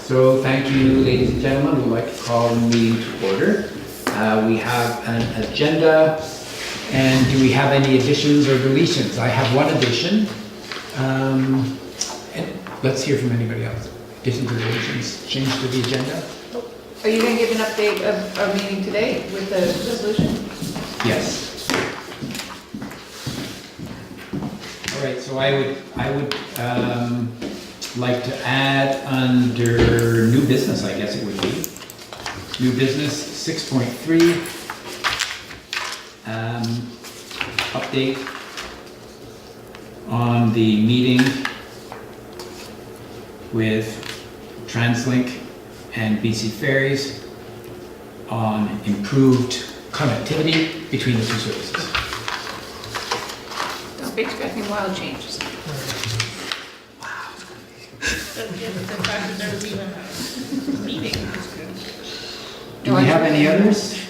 So thank you, ladies and gentlemen. We'd like to call the meeting to order. We have an agenda, and do we have any additions or deletions? I have one addition. And let's hear from anybody else. Additions or deletions, change to the agenda? Are you going to give an update of our meeting today with the resolution? Yes. All right, so I would like to add under new business, I guess it would be. New business 6.3, update on the meeting with TransLink and BC Ferries on improved connectivity between the two services. Don't be expecting wild changes. The fact that there was even a meeting is good. Do we have any others?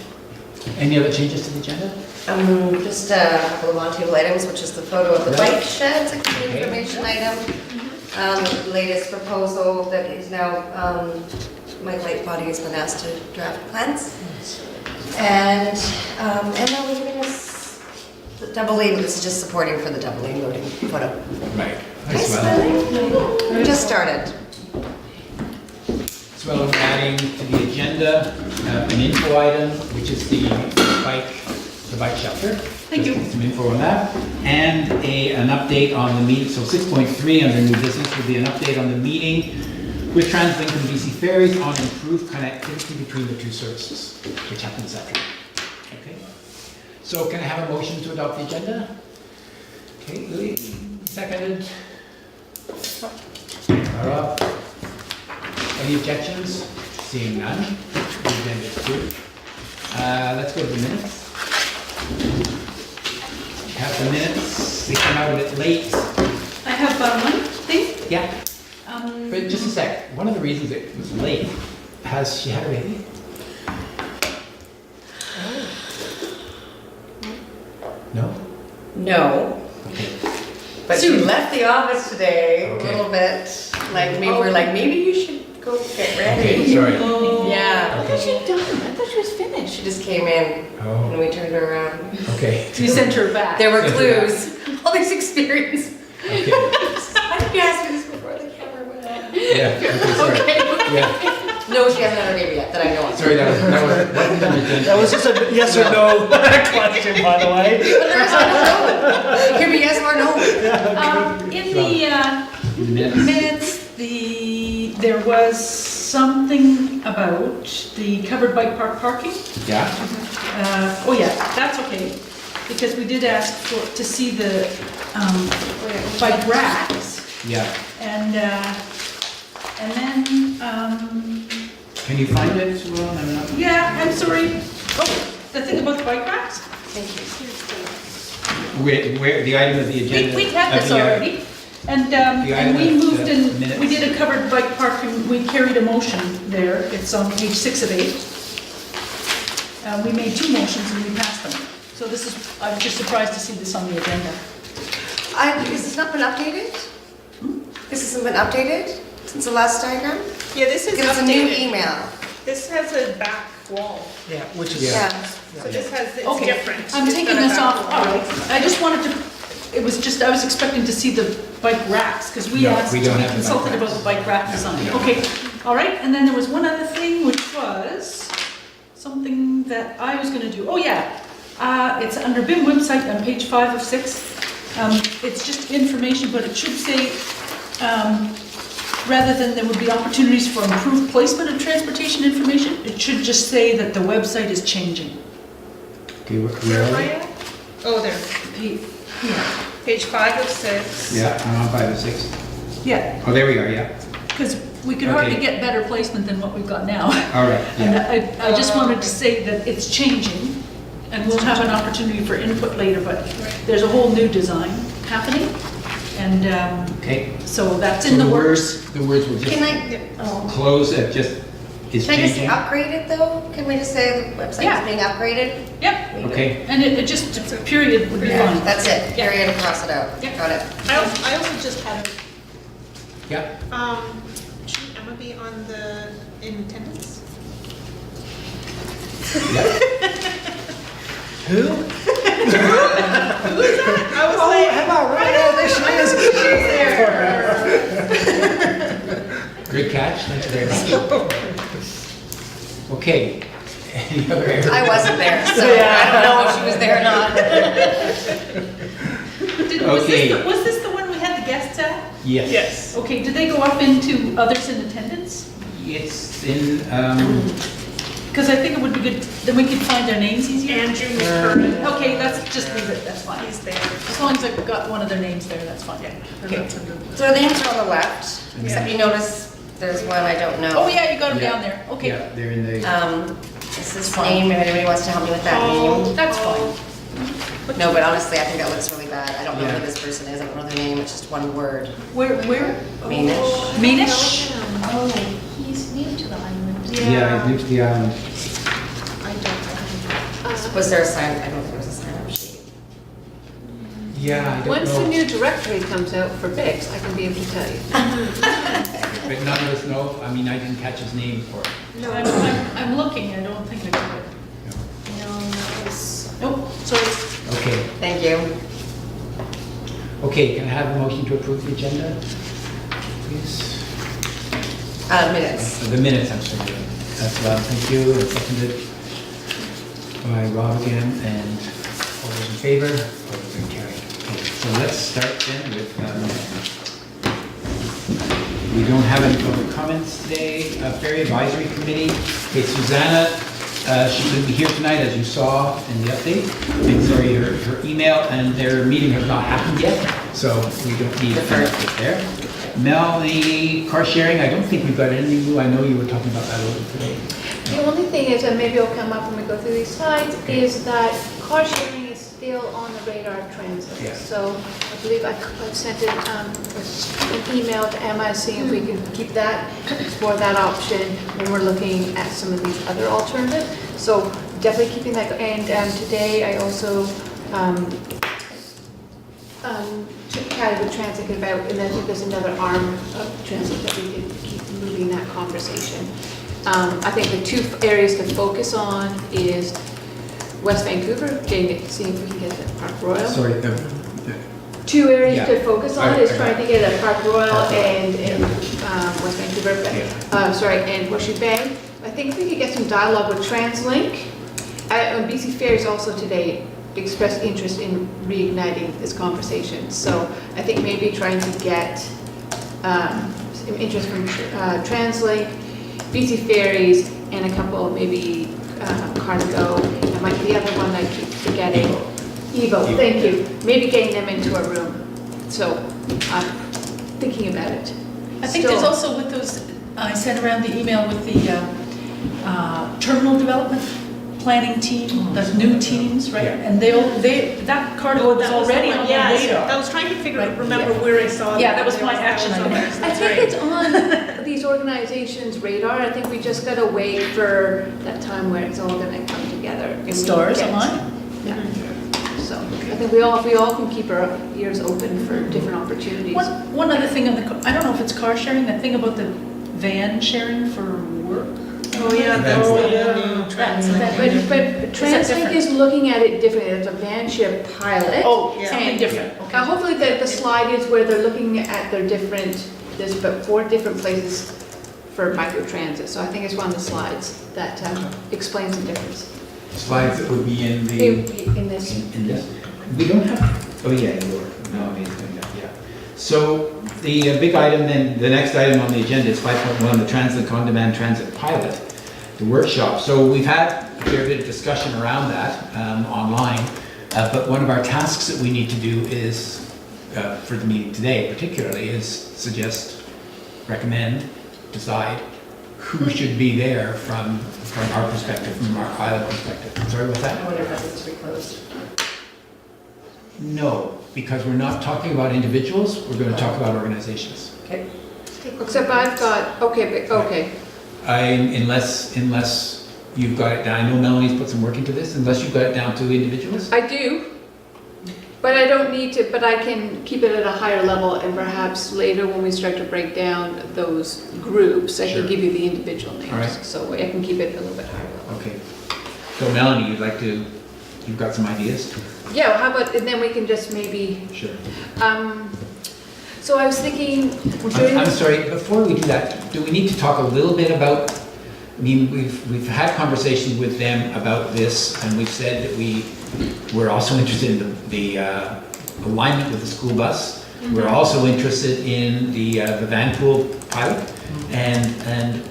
Any other changes to the agenda? Just a couple of on-table items, which is the photo of the Right. bike sheds, a key Okay. information item. Latest proposal that is now, Mike Lightbody has been asked to draft plans. And Emma was giving us the double lane, this is just supporting for the double lane loading photo. Right. As well. We just started. As well as adding to the agenda an info item, which is the bike shelter. Thank you. Just some info on that. And an update on the meeting, so 6.3 under new business would be an update on the meeting with TransLink and BC Ferries on improved connectivity between the two services, which happened this afternoon. Okay. So can I have a motion to adopt the agenda? Okay, Louis, seconded. Laura? Any objections? Seeing none, the agenda is approved. Let's go to the minutes. Have the minutes, they come out a bit late. I have one thing. Yeah, but just a sec. One of the reasons it was late, has she had a baby? No? No, Okay. but she left the office today a Okay. little bit, like, we were like, maybe you should go get ready. Okay, sorry. Yeah. What was she done? I thought she was finished. She just came in and Oh, we turned her around. okay. You sent her back. There were Sent her back. clues, all this experience. Okay, Why did you ask me this before the camera went on? yeah, okay, sorry. Yeah, No, she hasn't had her baby yet, that I know of. sorry, that wasn't on the agenda. That was just a yes or no question, by the way. But there is no. It could be yes or no. In the Minutes. minutes, there was something about the covered bike park parking. Yeah, Oh yeah, that's okay, because we did ask to see the bike racks, yeah. and then, Can you find it, Will? I'm not. yeah, I'm sorry. Oh, the thing about the bike racks? Thank you. Where, the item of the agenda? We had this of the, already, and item we of moved the in, minutes. we did a covered bike parking, we carried a motion there, it's on page 6 of 8. We made 2 motions and we passed them. So this is, I'm just surprised to see this on the agenda. Has this not been updated? This hasn't been updated since the last diagram? Yeah, this is Because it's a new updated. email. This has a back wall, Yeah, which is. Yeah. so this has, it's Okay, different. I'm It's taking got a this back off, wall. all right. I just wanted to, it was just, I was expecting to see the bike racks, because we No, asked we to don't be have the bike consulted racks. about the bike rack design. No. Okay, all right, and then there was one other thing, which was something that I was gonna do. Oh, yeah, it's under BIM website on page 5 of 6. It's just information, but it should say, rather than there would be opportunities for improved placement of transportation information, it should just say that the website is changing. Okay, where Where are am I we? at? Oh, there, Yeah, page 5 of 6. Yeah, I'm on 5 or 6. yeah, Oh, there we are, yeah. because we could hardly Okay. get better placement than what we've got now. All right, And yeah. I just wanted to say that it's changing, and we'll have an opportunity for input later, but there's a whole new design happening, and Okay. so that's So in the works. The words will just Can I, oh. close at just, is Can I just say changing. upgraded though? Can we just say the website Yeah. is being upgraded? Yep, Okay, and it just, a period would be Yeah, fine. that's it. Yeah. Period, cross it out. Yeah. Got it. I also just had yeah. Am Emma be in attendance? Who? I was like, Emma, right there she is. Good catch, thank you very much. Okay, any other areas? I wasn't there, so I don't know if she was there or not. Okay. Was this the one we had the guests at? Yes. yes. Okay, did they go up into others in attendance? It's in, Because I think it would be good, then we could find their names easier. Andrew McCurry. Okay, that's, just leave it, that's fine. He's there. As long as I've got one of their names there, that's fine. Okay. So the names are on the left, except you notice there's one I don't know. Oh, yeah, you got them Yeah. down there, okay. yeah, they're in the, Is this name, if anybody wants to help me with that name? That's fine. No, but honestly, I think that looks really bad. I don't know Yeah. who this person is, I don't know their name, it's just one word. Where? Manish. Manish? Oh, he's new to the island. yeah, he's new to the island. I don't know. Was there a sign, I don't think there was a sign-up sheet. Yeah, I don't Once the know, new directory comes out for Bix, I can be able to tell you. but none of us know, I mean, I didn't catch his name for it. I'm looking, I don't think I got it. No, that was, Oh, sorry. Okay, Thank you. okay, can I have a motion to approve the agenda, please? Minutes. The minutes, I'm sorry. That's Rob, thank you, and seconded by Rob again, and all those in favor? All those are carried. Okay, so let's start then with, we don't have any public comments today. Ferry Advisory Committee, okay, Susanna, she couldn't be here tonight, as you saw in the update. And sorry, her email and their meeting has not happened yet, so we don't need an update there. Melanie, car sharing, I don't think we've got anything new. I know you were talking about that a little today. The only thing is, and maybe it'll come up when we go through these slides, is that car sharing is still on the radar of transit. Yeah. So I believe I sent it, an email to Emma, seeing if we can keep that, explore that option when we're looking at some of these other alternatives. So definitely keeping that, and today I also chatted with Transit about, and I think there's another arm of Transit that we can keep moving that conversation. I think the two areas to focus on is West Vancouver, seeing if we can get the Park Royal. Sorry, Two areas Yeah. to focus on is I- trying to get a Park Royal Park Royal. and West Vancouver, and Horseshoe Bay. I think if we could get some dialogue with TransLink. BC Fairs also today expressed interest in reigniting this conversation. So I think maybe trying to get some interest from TransLink, BC Ferries, and a couple maybe Cargo. And might the other one I keep forgetting. Evo, thank you. Maybe getting them into a room. So I'm thinking about it. I think there's also with those, I sent around the email with the terminal development planning team, the new teams, right? Yeah. And that carnival was already on the I radar. was trying to Right, remember where I saw that. Yeah, that was my action That was item. on there, so I that's think right. it's on these organizations' radar. I think we just gotta wait for that time where it's all gonna come together. and we Stars get- align. Yeah. So I think we all can keep our ears open for different opportunities. One other thing on the, I don't know if it's car sharing, that thing about the van sharing for work. Oh, yeah, that's the new That's trend. that- But that TransLink different? is looking at it differently. It's a van share pilot. Oh, Yeah. something different, okay. Hopefully the slide is where they're looking at their different, there's about 4 different places for microtransit. So I think it's one of the slides that explains the difference slides that would be in the, in this. in this. We don't have, oh yeah, no, yeah. So the big item then, the next item on the agenda is 5.1, the Transit On-Demand Transit Pilot, the workshop. So we've had a fair bit of discussion around that online, but one of our tasks that we need to do is, for the meeting today particularly, is suggest, recommend, decide who should be there from our perspective, from our pilot perspective. Sorry, what's that? I wonder if that needs to be closed. No, because we're not talking about individuals, we're going to talk about organizations. Okay. Except I've got, okay. Unless you've got it down, I know Melanie's put some work into this, unless you've got it down to individuals. I do. But I don't need to, but I can keep it at a higher level, and perhaps later when we start to break down those groups, I Sure. can give you the individual names. All right. So I can keep it a little bit higher level. Okay. So Melanie, you've got some ideas? Yeah, well, how about, and then we can just maybe, Sure. so I was thinking, we're doing. I'm sorry, before we do that, do we need to talk a little bit about, I mean, we've had conversations with them about this, and we've said that we're also interested in the alignment with the school bus. We're also interested in the van pool pilot, and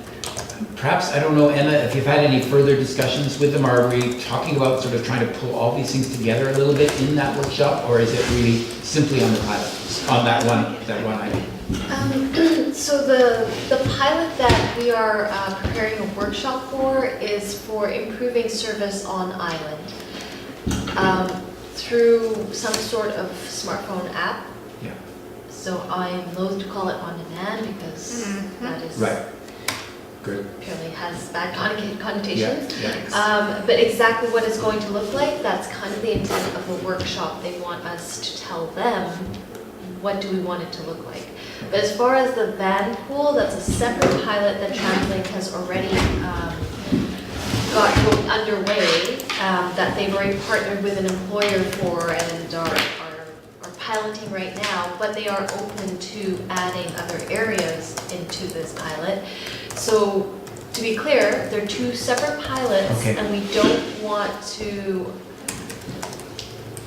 perhaps, I don't know, Emma, if you've had any further discussions with them, are we talking about sort of trying to pull all these things together a little bit in that workshop, or is it really simply on the pilot, on that one item? So the pilot that we are preparing a workshop for is for improving service on island through some sort of smartphone app. Yeah. So I'm loath to call it on demand because that is Right. Good. apparently has bad connotations. Yeah. But exactly what it's going to look like, that's kind of the intent of the workshop. They want us to tell them what do we want it to look like. But as far as the van pool, that's a separate pilot that TransLink has already got going underway, that they've already partnered with an employer for and are piloting right now, but they are open to adding other areas into this pilot. So to be clear, they're two separate pilots, Okay. and we don't want to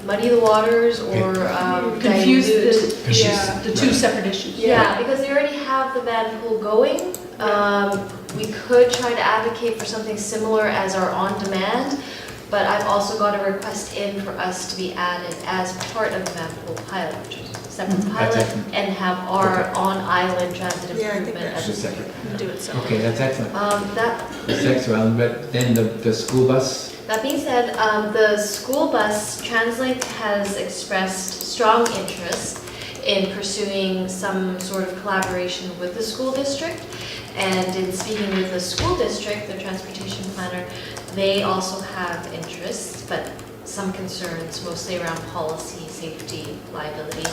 muddy the waters or Confuse dilute. the two separate issues. Yeah, because they already have the van pool going. We could try to advocate for something similar as our on-demand, but I've also got a request in for us to be added as part of the van pool pilot, which is a separate pilot, excellent. and have our Okay. on-island transit Yeah, I think improvement that's as a just separate. Do it so. Okay, that's excellent. That That's excellent, but then the school bus, That being said, the school bus, TransLink has expressed strong interest in pursuing some sort of collaboration with the school district. And in speaking with the school district, the transportation planner, they also have interests, but some concerns, mostly around policy, safety, liability.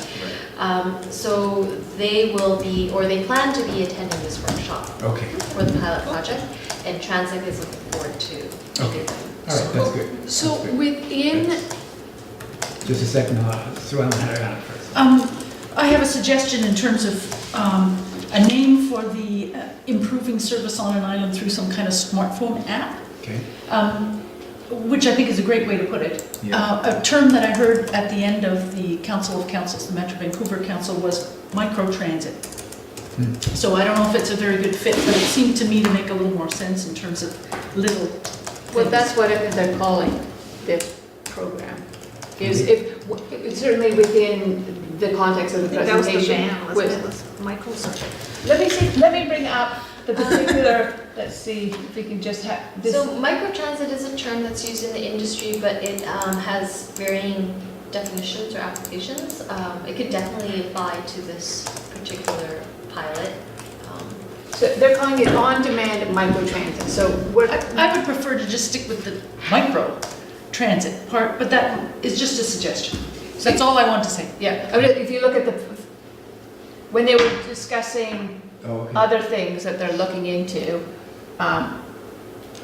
So they will be, or they plan to be attending this workshop okay, for the pilot project, and TransLink is looking forward to Okay. them. all right, that's good. So That's good. within, Just a second, Sue Ellen had her hand up first. I have a suggestion in terms of a name for the improving service on an island through some kind of smartphone app, Okay, which I think is a great way to put it. yeah, A term that I heard at the end of the Council of Councils, the Metro Vancouver Council, was microtransit. Hmm. So I don't know if it's a very good fit, but it seemed to me to make a little more sense in terms of little well, things. that's what they're calling this program. Is if, certainly within the context of the That was the presentation. van, was- wasn't it? Was Michael's. Let me bring up the particular, let's see if we can just have this. So microtransit is a term that's used in the industry, but it has varying definitions or applications. It could definitely apply to this particular pilot. So they're calling it on-demand microtransit, so we're. I would prefer to just stick with the micro transit part, but that is just a suggestion. That's all I want to say. Yeah, I mean, if you look at when they were discussing oh, okay. other things that they're looking into,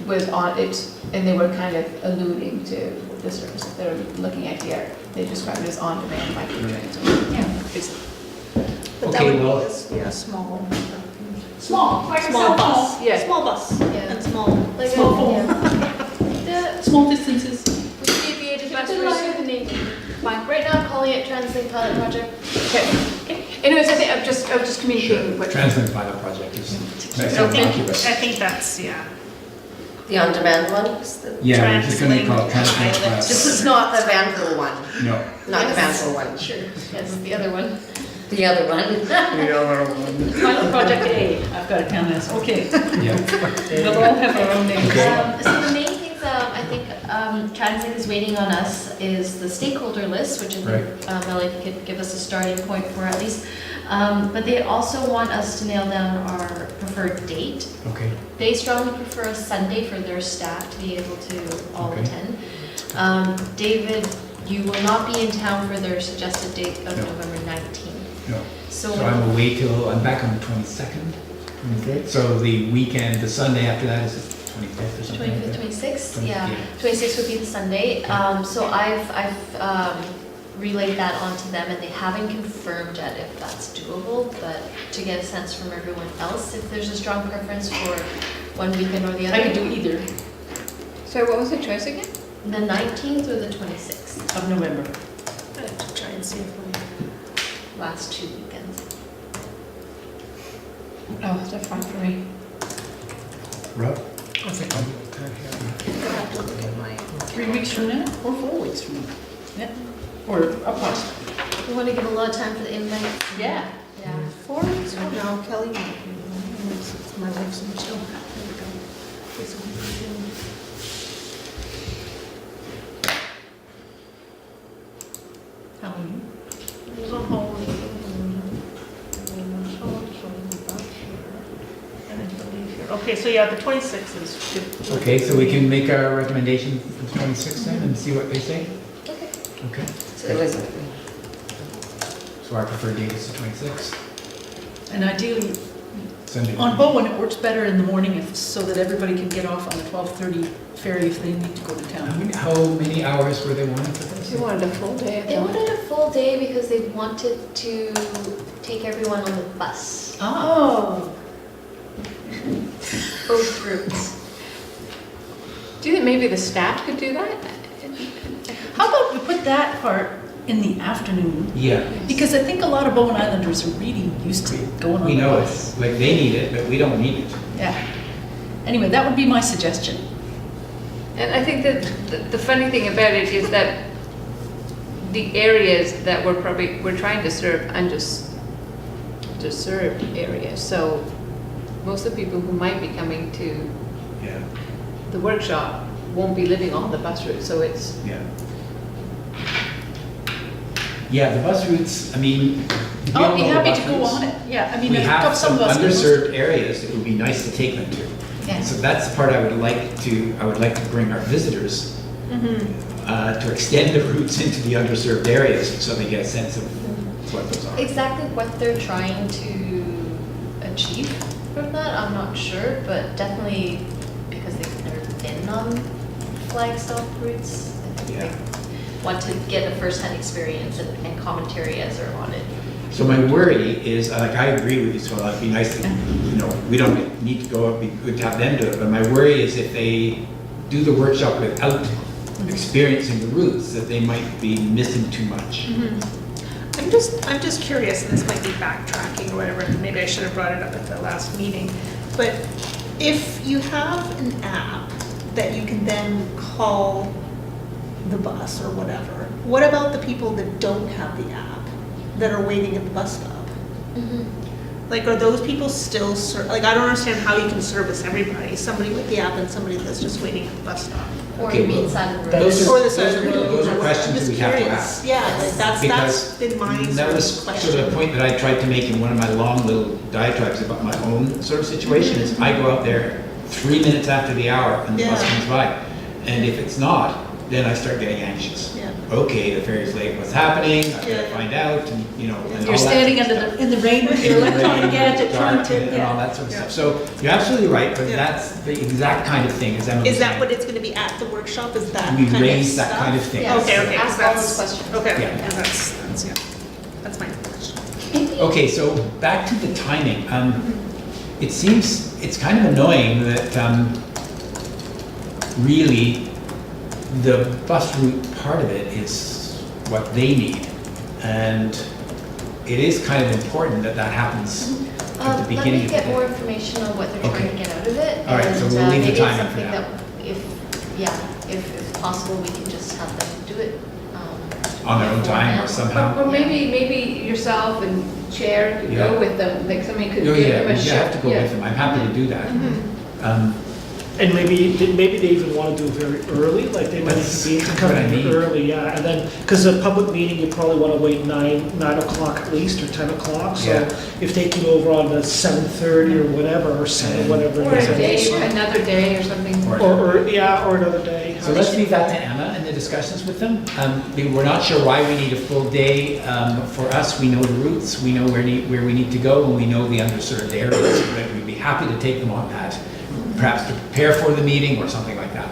was on it, and they were kind of alluding to the service that they're looking at here. They described it as on-demand microtransit. Yeah. But that Okay, would well- be a small. Small bus. Yeah. Small bus. Yeah. And small. Like Small phone. Yeah. Small distances. The abbreviated bus version. Fine. Right now, I'm calling it TransLink Pilot Project. Okay. Anyways, I think I was just communicating what. Translink Pilot Project is nice I and think, accurate. I think that's, yeah. The on-demand one? Is the- Yeah, we're just gonna call it Translink Translink Pilot. This is not the van pool one, No, not the van pool one. Sure. Yes, the other one. The other one. Pilot Project A, I've got it down as, okay. yeah, They'll all have their own names. Okay. So the main things I think TransLink is waiting on us is the stakeholder list, which I think Melanie could give us a starting point for at least. But they also want us to nail down our preferred date. okay, They strongly prefer a Sunday for their staff to be able to all Okay. attend. David You will not be in town for their suggested date of No. November 19th. No. So, So I'm away till, I'm back on the 22nd, 23rd. So the weekend, the Sunday after that is the 25th or something like 25th, that. 26th, yeah. 25th. 26th would be the Sunday. So I've relayed that onto them, and they haven't confirmed yet if that's doable, but to get a sense from everyone else, if there's a strong preference for one weekend or the other. I could do either So what was the choice again? The 19th or the 26th, of November. I have to try and see if we. last 2 weekends. Oh, that's fine for me. Rob? I think I'll be okay, yeah. I have to look at my. 3 weeks from now, or 4 weeks from now. Yeah, or approximately. We want to give a lot of time for the invite. Yeah. Yeah. 4 weeks from now, Kelly might be. My wife's in Michelle. There we go. This will be June. How are you? It was on holiday. And I believe here. Okay, so yeah, the 26th is good. Okay, so we can make our recommendation for the 26th then and see what they say? Okay. Okay. So it was, So our preferred date is the 26th, And ideally, Sunday. on Bowen, it works better in the morning if, so that everybody can get off on the 12:30 ferry if they need to go to town. How many hours were they wanting for this? You wanted a full day, I They thought. wanted a full day because they wanted to take everyone on the bus, Oh. both routes. Do you think maybe the staff could do that? How about we put that part in the afternoon? Yeah, Because I think a lot of Bowen Islanders are really used to going on we the know bus. it, like they need it, but we don't need it. Yeah. Anyway, that would be my suggestion. And I think that the funny thing about it is that the areas that we're trying to serve underserved areas. So most of the people who might be coming to Yeah, the workshop won't be living on the bus route, so it's, yeah. Yeah, the bus routes, I mean. we I'll all be know the happy bus to go routes. on it. Yeah, I mean, We if have some some of us. underserved areas that would be nice to take them to. Yeah. So that's the part I would like to bring our visitors, to extend the routes into the underserved areas so they get a sense of what those are. Exactly what they're trying to achieve from that, I'm not sure, but definitely because they've never been on Flagstaff routes, I think Yeah. they want to get a first-hand experience and commentary as they're on it. So my worry is, like, I agree with you, so it'd be nice to, we don't need to go, it'd be good to have them do it, but my worry is if they do the workshop without experiencing the routes, that they might be missing too much. I'm just curious, and this might be backtracking or whatever, maybe I should have brought it up at the last meeting, but if you have an app that you can then call the bus or whatever, what about the people that don't have the app, that are waiting at the bus stop? Like, are those people still, like, I don't understand how you can service everybody, somebody with the app and somebody that's just waiting at the bus stop. Or Okay, maybe well, inside of the those road. are- Or the side of the road. those are or whatever. questions I'm that we just have to curious. ask. Yeah, like, that's Because been my that was question. sort of the point that I tried to make in one of my long little diatribes about my own sort of situation, is I go out there 3 minutes after the hour and the bus Yeah. comes by. And if it's not, then I start getting anxious. Yeah. Okay, the ferry's late, what's happening? I gotta Yeah. find out, and, and all You're that standing sort of under stuff. in the rain with In your the electronic rain, gadget trying dark, to, and all yeah. that sort of Yeah. stuff. So you're absolutely right, but Yeah. that's the exact kind of thing, as Emma was Is that saying. what it's gonna be at the workshop, is that We kind of raise that stuff? kind of thing. Yes. Okay, okay. Ask all that's- those questions. Okay, Yeah. okay, that's, yeah, that's my question. Okay, so back to the timing. It seems, it's kind of annoying that really the bus route part of it is what they need. And it is kind of important that that happens at the Let beginning me of the get more day. information on what they're Okay. trying to get out of it. All right, so and, we'll leave the maybe it's timing for something now. that if possible, we can just have them do it. On their own time or beforehand. somehow. or maybe yourself and Chair could Yeah. go with them, like somebody could Oh, give yeah, them a you show. have to go Yeah. with them. I'm happy to do that. Mhm. And maybe they even want to do it very early, like they might That's even be what I coming mean. in early, yeah. And then, because a public meeting, you probably want to wait 9 o'clock at least, or 10 o'clock. So Yeah. if they came over on the 7:30 or whatever, or 7, whatever Or it a day, is. another day or something. Or another day. So let's leave that to Emma and the discussions with them. We're not sure why we need a full day. For us, we know the routes, we know where we need to go, and we know the underserved areas. But we'd be happy to take them on that, perhaps to prepare for the meeting or something like that.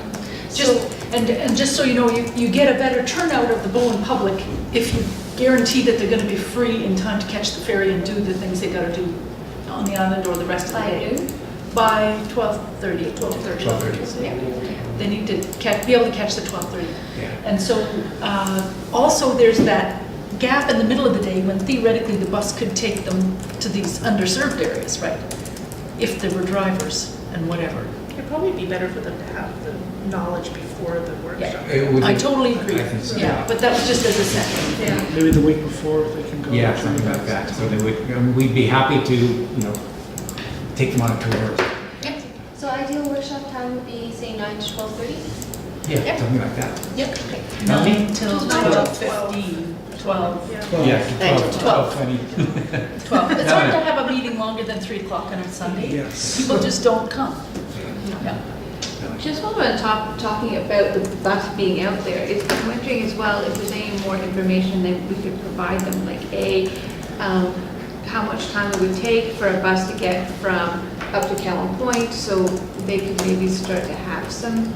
And just so you know, you get a better turnout of the Bowen public if you guarantee that they're gonna be free in time to catch the ferry and do the things they gotta do on the island or the rest of the By day. noon? By 12:30, 12:30. 12:30. Yeah. They need to be able to catch the 12:30. Yeah. And so, also there's that gap in the middle of the day when theoretically the bus could take them to these underserved areas, right? If there were drivers and whatever. It'd probably be better for them to have the knowledge before the workshop. It would I be- totally agree. I think so. Yeah, but that was just as a second. Yeah. Maybe the week before they can go. Yeah, something like that. So they would, we'd be happy to, take them on a tour. So ideal workshop time would be, say, 9 to 12:30? Yeah, something like that. Yep. Melanie? 9 till 12:15, 12. Yeah. Yeah, 12, 20. 12. It's hard to have a meeting longer than 3 o'clock on a Sunday. Yes. People just don't come. Yeah. Just while we're talking about the bus being out there, I'm wondering as well if there's any more information that we could provide them, like how much time it would take for a bus to get from up to Callan Point, so they could maybe start to have some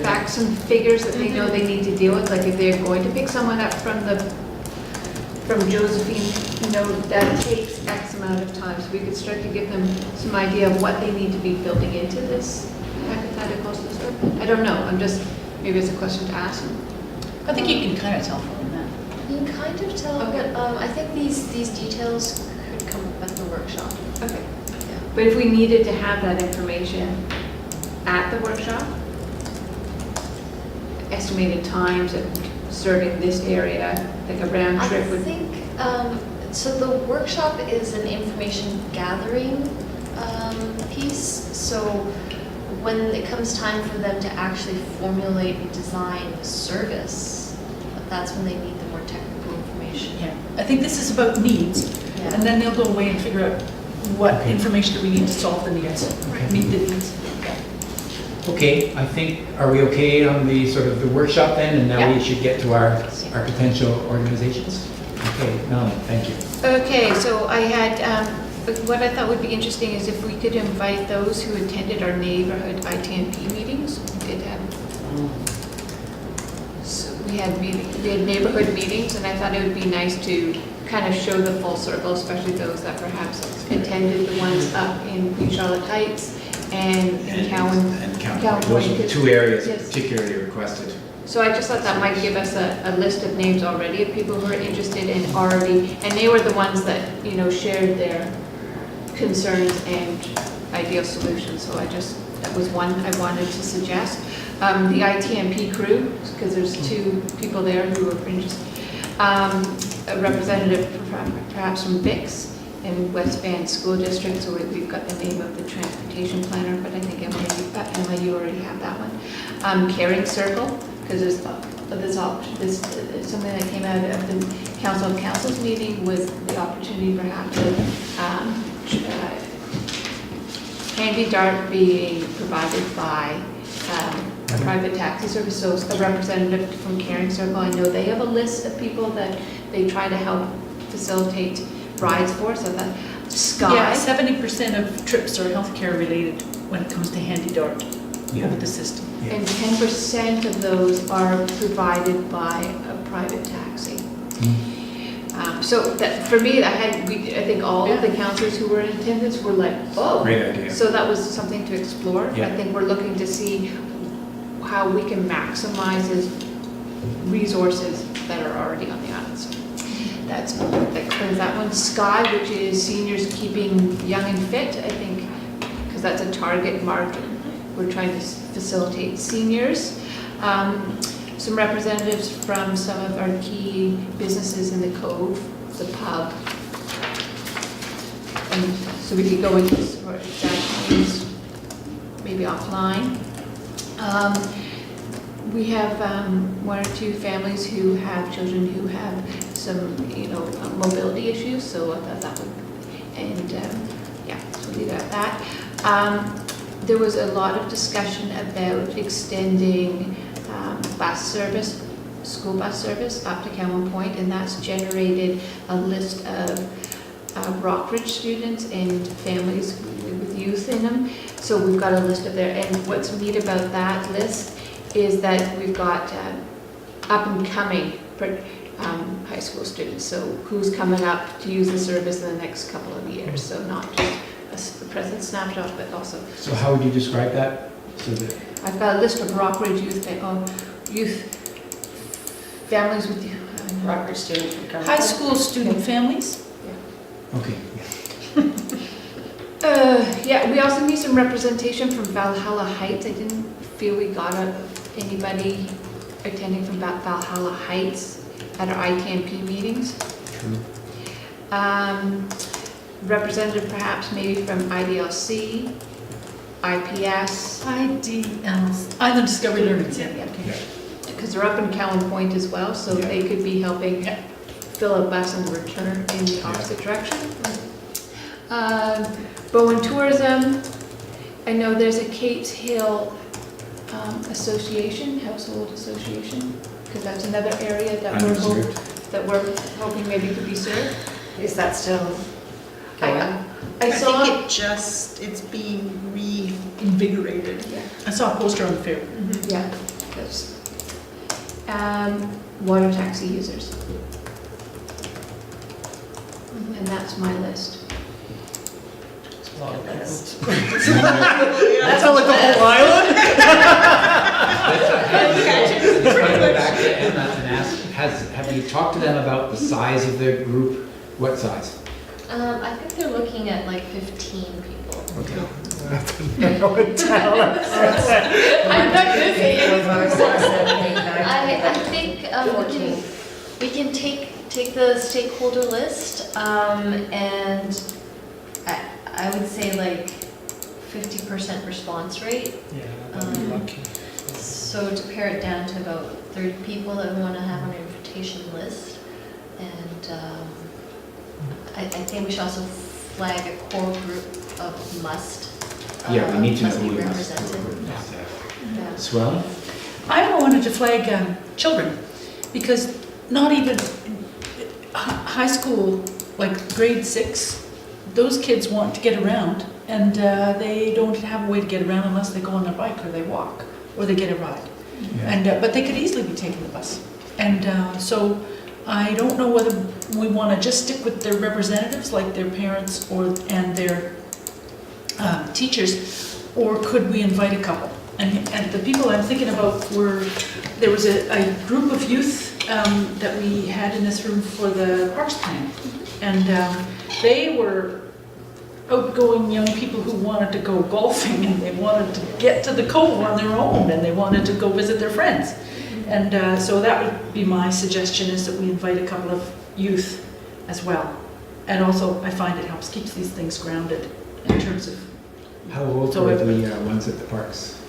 facts and figures that they know they need to deal with, like if they're going to pick someone up from Josephine, that takes X amount of time, so we could start to give them some idea of what they need to be building into this hypothetical system. I don't know, maybe it's a question to ask them. I think you can kind of tell from that. You can kind of tell, Okay. but I think these details could come up at the workshop. Okay. But if we needed to have that information at the workshop, estimated times of serving this area, like a round I trip would. think, so the workshop is an information gathering piece, so when it comes time for them to actually formulate and design the service, that's when they need the more technical information. Yeah. I think this is about needs, Yeah. and then they'll go away and figure out what information do we need to solve the needs, meet the needs. Okay, I think, are we okay on the sort of the workshop then? And now we should get to our potential organizations? Okay, Melanie, thank you. Okay, so I had, what I thought would be interesting is if we could invite those who attended our neighborhood ITMP meetings. We did have, so we had neighborhood meetings, and I thought it would be nice to kind of show the full circle, especially those that perhaps attended the ones up in New Charlotte Heights and in Cowan. And Cowan. Cowan Those Point. are the two areas Yes. particularly requested. So I just thought that might give us a list of names already of people who are interested in already, and they were the ones that, shared their concerns and ideal solutions. So that was one I wanted to suggest. The ITMP crew, because there's 2 people there who are interested. A representative perhaps from BIX in West Van School District, so we've got the name of the transportation planner, but I think Emma, you already have that one. Caring Circle, because there's something that came out of the Council of Councils meeting was the opportunity perhaps of Handy Dart being provided by a private taxi service, so a representative from Caring Circle. I know they have a list of people that they try to help facilitate rides for, so that Sky. Yeah, 70% of trips are healthcare related when it comes to Handy Dart over the system. Yeah. And 10% of those are provided by a private taxi. So that, for me, I think all of the councillors who were in attendance were like, oh. Great idea. So that was something to explore. Yeah. I think we're looking to see how we can maximize his resources that are already on the island. So that clears that one. Sky, which is seniors keeping young and fit, I think, because that's a target market. We're trying to facilitate seniors. Some representatives from some of our key businesses in the Cove, the pub. And so we could go into sort of exact names, maybe offline. We have one or two families who have children who have some, mobility issues, so I thought that would, and yeah, so we'll leave it at that. There was a lot of discussion about extending bus service, school bus service up to Cameron Point, and that's generated a list of Rockridge students and families with youth in them. So we've got a list of their, and what's neat about that list is that we've got up and coming high school students. So who's coming up to use the service in the next couple of years. So not just a present snapshot, but also. So how would you describe that? So that I've got a list of Rockridge youth families with Rockridge students. High school student families? okay. Yeah, we also need some representation from Valhalla Heights. I didn't feel we got anybody attending from Valhalla Heights at our ITMP meetings. True. Representative perhaps maybe from IDLC, IPS. IDLs, Island Discovery Learning Center. Yeah, Yeah. because they're up in Cowan Point as well, so Yeah. they could be helping Yeah. fill a bus and return in the opposite direction. Bowen Tourism, I know there's a Cates Hill association, household association, because that's another area that we're hoping maybe could be served. Is that still I going? I saw, think it's being reinvigorated. yeah, I saw a poster on the fair. yeah, that's, water taxi users. And that's my list. That's not like the whole island? Let's go back to Emma and ask, have you talked to them about the size of their group? What size? I think they're looking at like 15 people. Okay. I'm not good I think we can take the stakeholder list, and I would say like 50% response rate. Yeah, that'd be lucky. So to pare it down to about 30 people that we want to have on our invitation list. And I think we should also flag a core group of must. Yeah, we need to know must be who we represented. must have. Yeah. Swell? I wanted to flag children, because not even high school, like grade 6, those kids want to get around, and they don't have a way to get around unless they go on their bike or they walk or they get a ride. Yeah. And but they could easily be taking the bus. And so I don't know whether we want to just stick with their representatives, like their parents and their teachers, or could we invite a couple? And the people I'm thinking about there was a group of youth that we had in this room for the Parks Plan. And they were outgoing young people who wanted to go golfing, and they wanted to get to the cove on their own, and they wanted to go visit their friends. And so that would be my suggestion, is that we invite a couple of youth as well. And also, I find it helps, keeps these things grounded in terms of... How old So were it- the ones at the parks?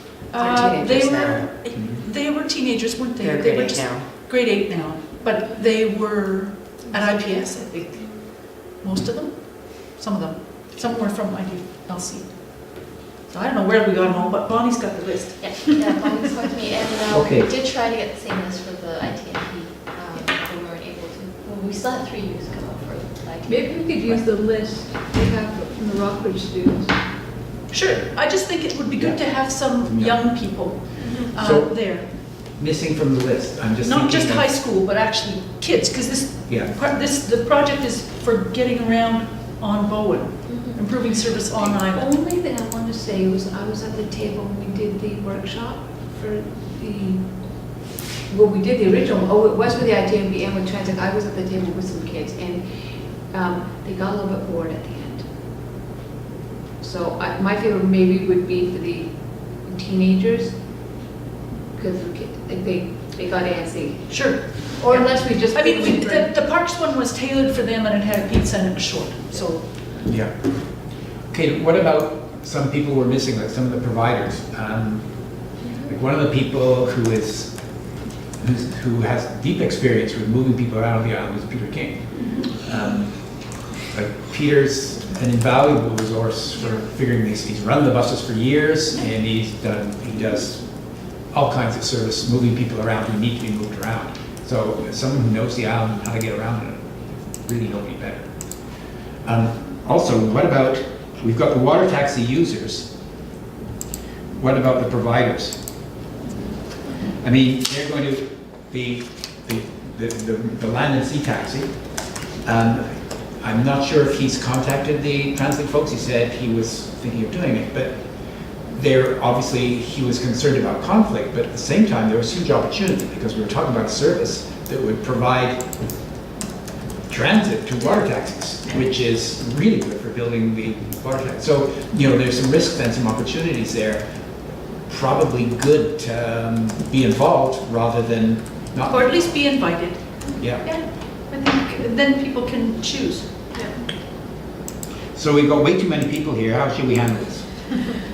They were teenagers, weren't they? They're They were grade 8 just now. grade 8 now, but they were at IPS, I think. Most of them? Some of them. Some were from IDLC. So I don't know where we got them all, but Bonnie's got the list. Yeah, Bonnie's talked to me, and Okay. we did try to get the same list for the ITMP, but we weren't able to. Well, we still had 3 youths come up for the ITMP. Maybe we could use the list we have from the Rockridge students. Sure, I just think it would be good to have some Yeah. young people So- there. Missing from the list, I'm just Not just thinking high of- school, but actually kids, because Yeah, the project is for getting around on Bowen, Mhm. improving service on The island. only thing I want to say was I was at the table when we did the workshop for we did the original, it was for the ITMB and with Transit. I was at the table with some kids, and they got a little bit bored at the end. So my favorite maybe would be for the teenagers, because they got antsy. Sure. Or unless we just. I mean, the Parks one was tailored for them, and it had a pizza and it was short, so. yeah. Okay, what about some people were missing, like some of the providers. Like one of the people who has deep experience with moving people around the island was Peter King. Like Peter's an invaluable resource for figuring these. He's run the buses for years, and he does all kinds of service, moving people around who need to be moved around. So as someone who knows the island and how to get around it, really nobody better. Also, what about, we've got the water taxi users. What about the providers? I mean, they're going to be the land and sea taxi. I'm not sure if he's contacted the TransLink folks. He said he was thinking of doing it, but obviously he was concerned about conflict, but at the same time there was huge opportunity because we were talking about a service that would provide transit to water taxis, which is really good for building the water taxi. So, there's some risks and some opportunities there. Probably good to be involved rather than not. Or at least be invited. Yeah. Yeah, I think then people can choose. So we've got way too many people here. How should we handle this?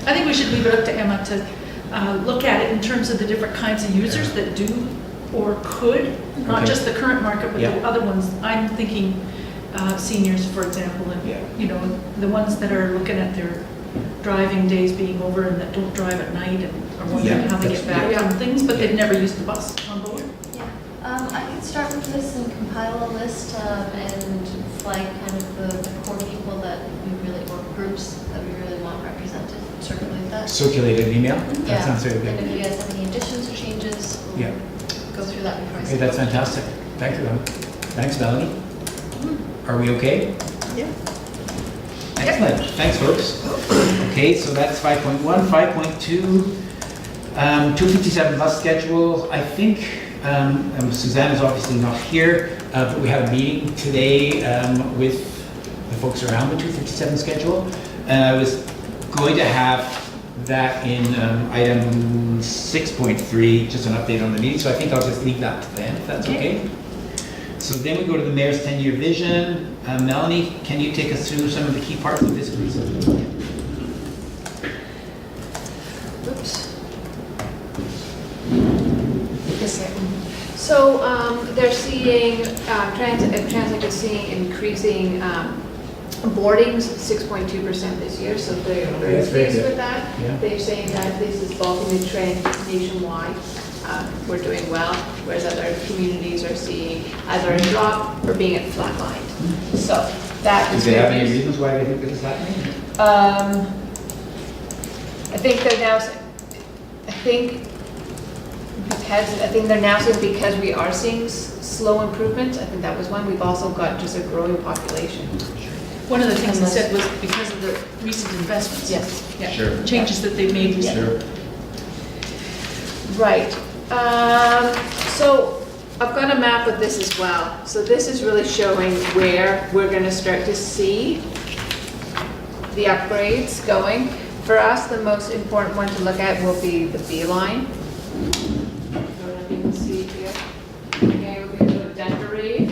I think we should leave it up to Emma to look at it in terms of the different kinds of users that do or could, not Okay. just the current market, but Yeah. the other ones. I'm thinking seniors, for example, and Yeah. the ones that are looking at their driving days being over and that don't drive at night and are wondering Yeah, how they get back yeah. on things, but they've Yeah. never used the bus on board. Yeah, I could start with this and compile a list and flag kind of the core people that we really, or groups that we really want represented, circulate that. Circulate an email? That Yeah. sounds very And good. if you guys have any additions or changes, we'll Yeah. go through that before I Okay, say. that's fantastic. Thank you, Ellen. Thanks, Melanie. Are we okay? Yeah. Excellent. Thanks, folks. Okay, so that's 5.1. 5.2, 257 bus schedule. I think Suzanne is obviously not here, but we had a meeting today with the folks around the 257 schedule. And I was going to have that in item 6.3, just an update on the meeting. So I think I'll just leave that to then, if that's okay. So then we go to the mayor's 10-year vision. Melanie, can you take us through some of the key parts of this, please? Oops. So they're seeing, Transit is seeing increasing boardings 6.2% this year, so they're very That's very pleased good. with that. Yeah. They're saying that this is bulking the trend nationwide. We're doing well, whereas other communities are seeing either a drop or being at flatline. So that Do is they have good any news. reasons why they think this is happening? I think they're now, they're now saying because we are seeing slow improvement. I think that was one. We've also got just a growing population. One of the things they said was because of the recent investments. Yes. Yeah. Sure. Changes that they've made recently. Sure. Right. So I've got a map of this as well. So this is really showing where we're going to start to see the upgrades going. For us, the most important one to look at will be the B line. I don't know if you can see here. Okay, we're going to go to Dungaree,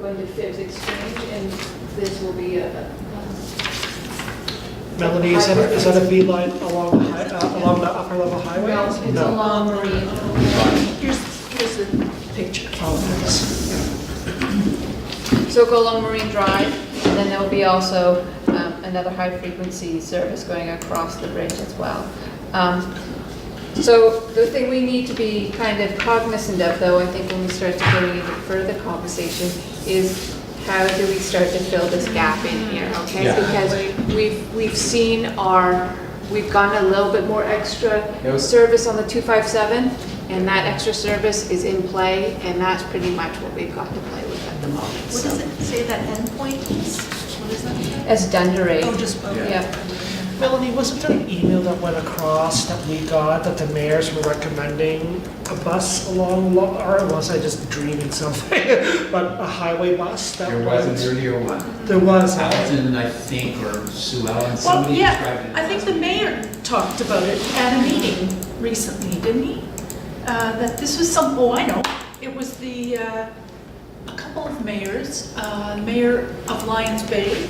going to Phibbs Exchange, and this will be a Melanie, is that a B line along the upper level highway? no, it's along Marine. Here's the picture. Oh, thanks. So go along Marine Drive, and then there will be also another high-frequency service going across the bridge as well. So the thing we need to be kind of cognizant of, though, I think when we start to go into further conversation, is how do we start to fill this gap in here, okay? Yeah. Because we've gone a little bit more extra Yep. service on the 257, and that extra service is in play, and that's pretty much what we've got to play with at the moment. What So- does it say that endpoint is? What is that? As Dungaree. Oh, just, okay. Yeah. Melanie, wasn't there an email that went across that we got that the mayors were recommending a bus along, or was I just dreaming something? But a highway bus that There was an was, earlier one. there was. Allison, I think, or Sue Ellen, Well, somebody yeah, described it. I think the mayor talked about it at a meeting recently, didn't he? That this was I know, it was a couple of mayors, Mayor of Lions Bay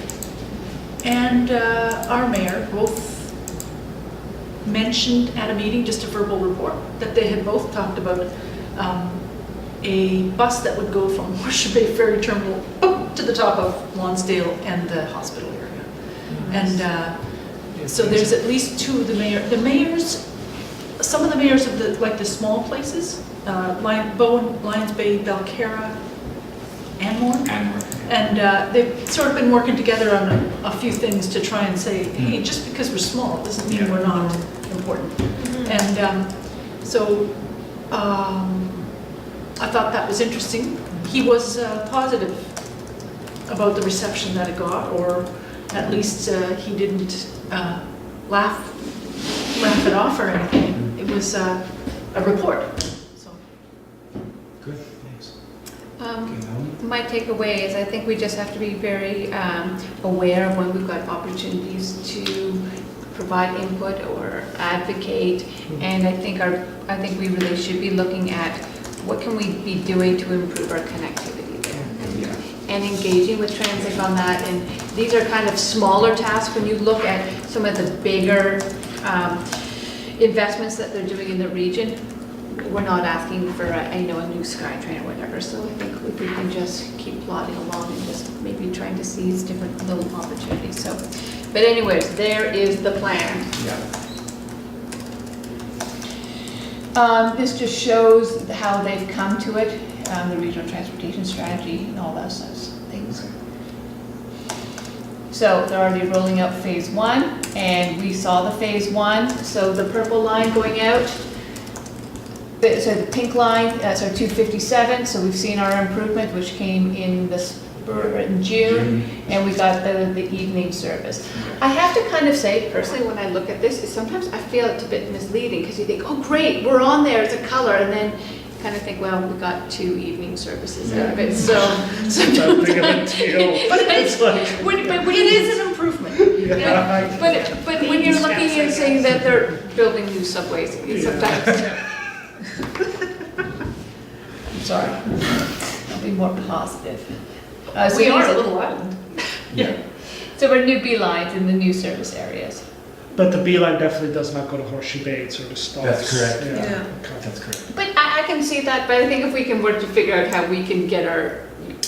and our mayor both mentioned at a meeting, just a verbal report, that they had both talked about a bus that would go from Horseshoe Bay Ferry Terminal up to the top of Lonsdale and the hospital area. And so there's at least two of the mayors, some of the mayors of the small places, Bowen, Lions Bay, Belcarra, Anmore. And they've sort of been working together on a few things to try and say, hey, just because we're small doesn't mean we're not important. And so I thought that was interesting. He was positive about the reception that it got, or at least he didn't laugh it off or anything. It was a report. So. Good, thanks. My takeaway is I think we just have to be very aware of when we've got opportunities to provide input or advocate, and I think we really should be looking at what can we be doing to improve our connectivity there, and engaging with TransLink on that. And these are kind of smaller tasks when you look at some of the bigger investments that they're doing in the region. We're not asking for a new SkyTrain or whatever, so I think if we can just keep plodding along and just maybe trying to seize different little opportunities. So, but anyways, there is the plan. This just shows how they've come to it, the regional transportation strategy and all those things. So they're already rolling out phase 1, and we saw the phase 1. So the purple line going out, so the pink line, that's our 257. So we've seen our improvement, which came in June, and we got the evening service. I have to kind of say, personally, when I look at this, sometimes I feel it's a bit misleading, because you think, oh great, we're on there, it's a color, and then kind of think, well, we got 2 evening services out of it, so. That big of a deal. But It's like, it is an improvement. yeah. But when you're looking and saying that they're building new subways, sometimes. I'm sorry, I'll be more positive. So We are these a little island. So we're new B lines in the new service areas. But the B line definitely does not go to Horseshoe Bay, it sort of stops. That's correct. Yeah. That's correct. But I can see that, but I think if we can work to figure out how we can get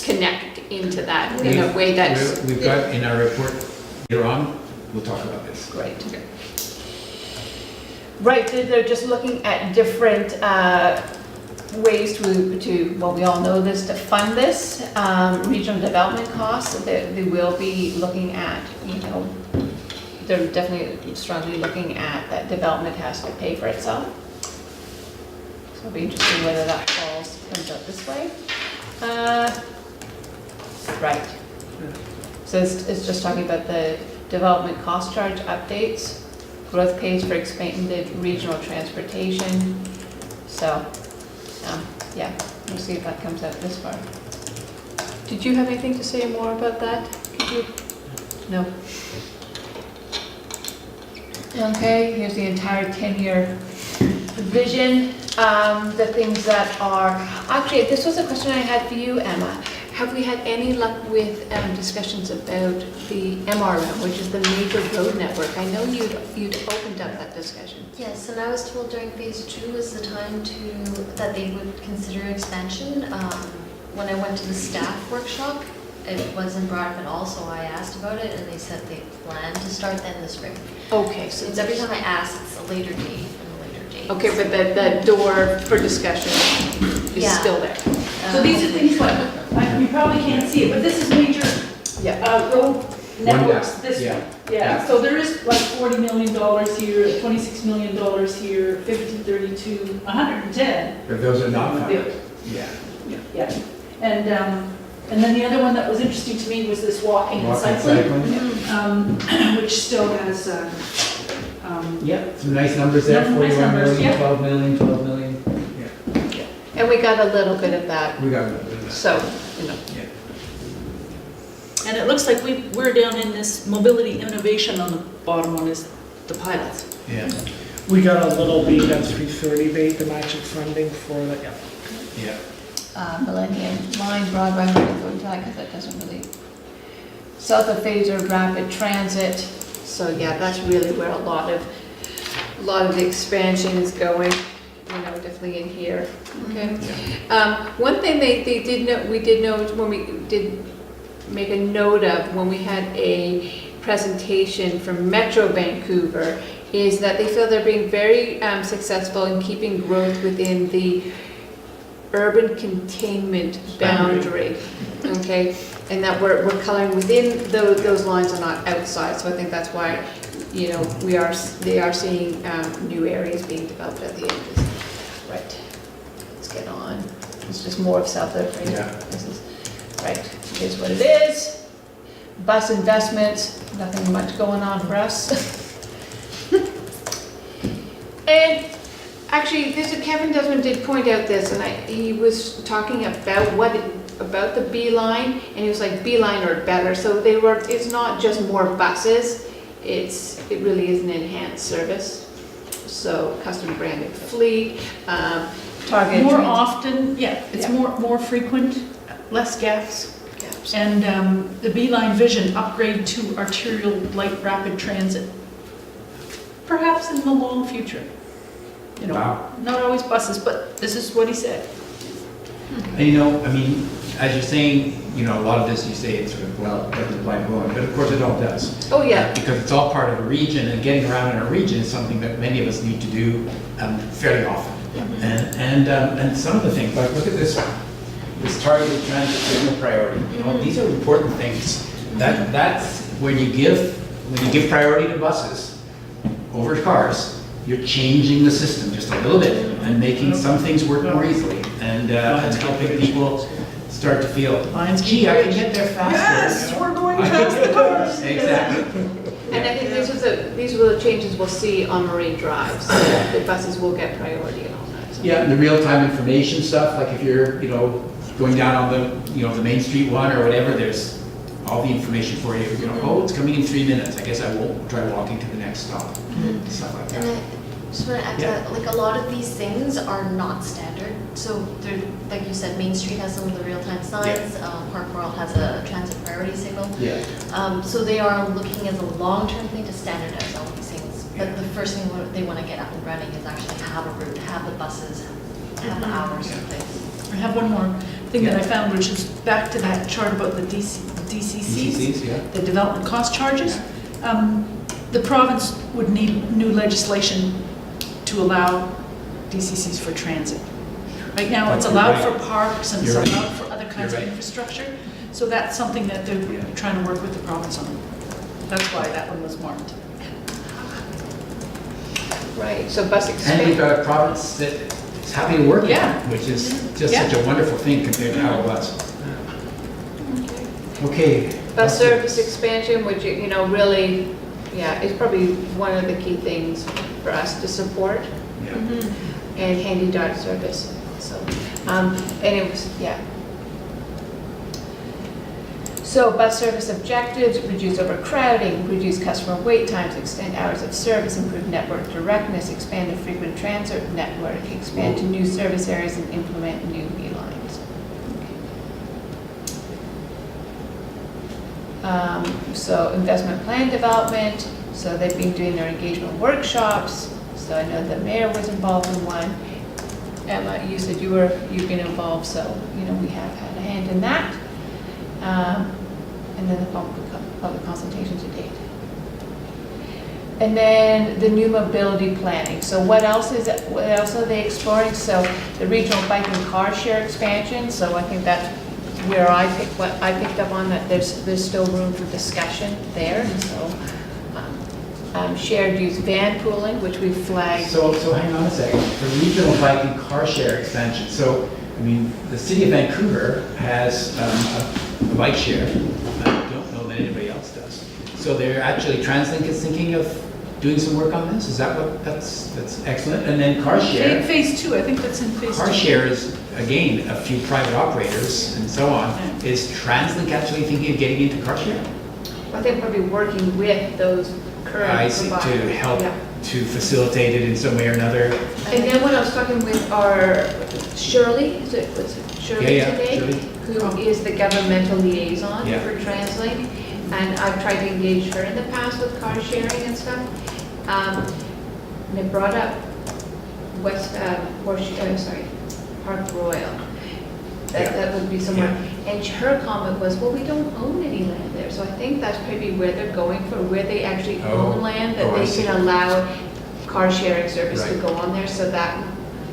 connect into that in a way that's We've got in our report later on, we'll talk about this. great. Right, they're just looking at different ways to, well, we all know this, to fund this, regional development costs. They will be looking at, they're definitely strongly looking at that development has to pay for itself. So it'll be interesting whether that comes out this way. Right. So it's just talking about the development cost charge updates, growth pays for expanded regional transportation. So, yeah, we'll see if that comes out this far. Did you have anything to say more about that? Could you? No. Okay, here's the entire 10-year vision. The things that are, actually, this was a question I had for you, Emma. Have we had any luck with discussions about the MRM, which is the major road network? I know you'd opened up that discussion. Yes, and I was told during phase 2 was the time that they would consider expansion. When I went to the staff workshop, it wasn't brought up at all, so I asked about it, and they said they plan to start then this spring. Okay, so So it's every time I ask, it's a later date and a later date. okay, but the door for discussion is Yeah. still there. So these are things like, you probably can't see it, but this is major road networks, this yeah. one. Yeah, so there is like $40 million here, $26 million here, 50, 32, 110. But those are not funded. Yeah. Yeah. Yeah, and then the other one that was interesting to me was this walking and cycling, which still has, Yep, some nice numbers there, Nice 41 numbers, million, yeah. 12 million, 12 million. And we got a little bit of that, We got a little bit of that. so, Yeah. and it looks like we're down in this mobility innovation on the bottom one is the pilots. Yeah. We got a little beat at 330 bait, the matching funding for that, Yeah. Millennium Line broadband, we're going to go into that because that doesn't really south of Fraser Rapid Transit. So yeah, that's really where a lot of the expansion is going, definitely in here, okay? One thing they did note, we did note when we did make a note of when we had a presentation from Metro Vancouver, is that they feel they're being very successful in keeping growth within the urban containment boundary, okay? And that we're coloring within those lines and not outside, so I think that's why, they are seeing new areas being developed at the edges. Right, let's get on. It's just more of South of Fraser. Yeah. This is, right, here's what it is. Bus investments, nothing much going on for us. And actually, Kevin Desmond did point out this, and he was talking about the B-line, and he was like, B-line or better. So it's not just more buses, it really is an enhanced service. So custom branded fleet, targeted More trans- often, yeah, it's Yeah. more frequent, less gaps. gaps. And the Beeline Vision upgrade to arterial light rapid transit. Perhaps in the long future. Wow. Not always buses, but this is what he said. And as you're saying, a lot of this you say it's sort of, well, it doesn't apply to Bowen, but of course it all does. Oh, yeah. Because it's all part of a region, and getting around in a region is something that many of us need to do fairly often. And some of the things, like look at this one, this targeted transit signal priority. These are important things. That's when you give priority to buses over cars, you're changing the system just a little bit and making some things work more easily and helping people start to feel, gee, I can get there faster. Yes, we're going past the cars. Exactly. And I think these are the changes we'll see on Marine Drive, so that the buses will get priority and all that. So. Yeah, and the real-time information stuff, like if you're, going down on the Main Street one or whatever, there's all the information for you. Oh, it's coming in 3 minutes. I guess I won't try walking to the next stop. Stuff like And that. I just want to add to Yeah. that, like a lot of these things are not standard. So they're, like you said, Main Street has some of the real-time signs, Park World has a transit priority signal. Yeah. So they are looking as a long-term thing to standardize all these things. But the first thing they want to get up and running is actually have a route, have the buses, have the hours in place. I have one more thing that I found, which is back to that chart about the DCCs, DCCs, yeah. the development cost charges. The province would need new legislation to allow DCCs for transit. Right now, it's You're allowed right. for parks and it's You're right. allowed for other kinds of You're right. infrastructure. So that's something that they're trying to work with the province on. That's why that one was marked. Right, so bus And you've expansion. got a province that is happy to work with, Yeah. which is just Yeah. such a wonderful thing compared to how it was. Okay. Bus service expansion, which, really, is probably one of the key things for us to support, Yeah. and handy dart service, so, and it was, So bus service objectives, reduce overcrowding, reduce customer wait times, extend hours of service, improve network directness, expand the frequent transit network, expand to new service areas and implement new B-lines. So investment plan development, so they've been doing their engagement workshops, so I know the mayor was involved in one. Emma, you said you've been involved, so, we have had a hand in that. And then the public consultation to date. And then the new mobility planning. So what else are they exploring? So the regional bike and car share expansion. So I think that's where what I picked up on, that there's still room for discussion there. So shared use van pooling, which we flagged. So hang on a second. The regional bike and car share expansion. So, the city of Vancouver has a bike share. I don't know that anybody else does. So they're actually, TransLink is thinking of doing some work on this? Is that that's excellent? And then car share. Phase 2, I think that's in phase 2. Car share is, again, a few private operators and so on. Is TransLink actually thinking of getting into car share? I think we'll be working with those current I see, providers. to help, Yeah. to facilitate it in some way or another. And then when I was talking with our Shirley, was it Shirley Yeah, today? Shirley. Who is the governmental liaison Yeah. for TransLink. and I've tried to engage her in the past with car sharing and stuff. And they brought up Park Royal. That would be somewhere. And her comment was, well, we don't own any land there. So I think that's maybe where they're going for, where they actually own land, that I they see. can allow car sharing service to Right. go on there. So that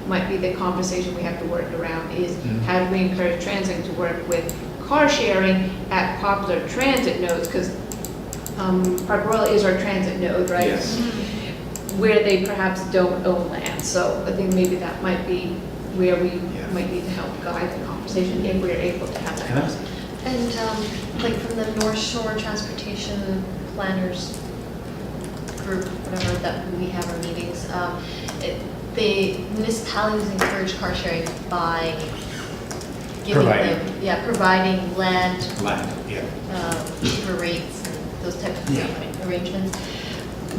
might be the conversation we have to work around is Mhm. how do we encourage transit to work with car sharing at popular transit nodes? Because Park Royal is our transit node, right? Yes. Where they perhaps don't own land. So I think maybe that might be where we Yeah. might need to help guide the conversation if we're able to have that Emma? conversation. And like from the North Shore Transportation Planners group, whatever that we have our meetings, the municipalities encourage car sharing by giving Providing. them, providing land, Land, yeah. cheaper rates and those types of Yeah. arrangements.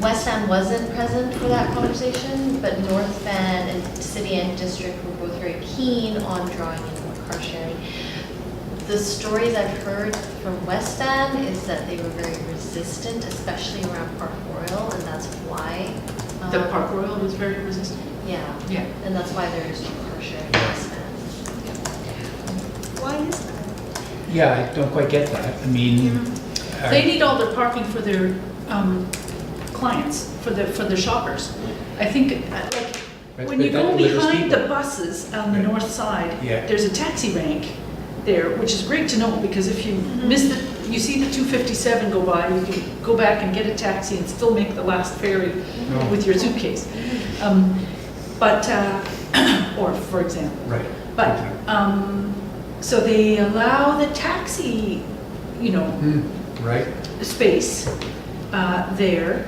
West Van wasn't present for that conversation, but North Van and City and District were both very keen on drawing in more car sharing. The stories I've heard from West Van is that they were very resistant, especially around Park Royal, and that's why. The Park Royal was very resistant. Yeah, Yeah. and that's why there is no car sharing in West Van. Why is that? Yeah, I don't quite get that. I mean. They need all their parking for their clients, for their shoppers. I think, like, when you go behind the buses on the Right. north side, Yeah. there's a taxi rank there, which is great to know, because if you miss you see the 257 go by, you can go back and get a taxi and still make the last ferry Oh. with your suitcase. Or for example. Right. But, so they allow the taxi, Right. space there.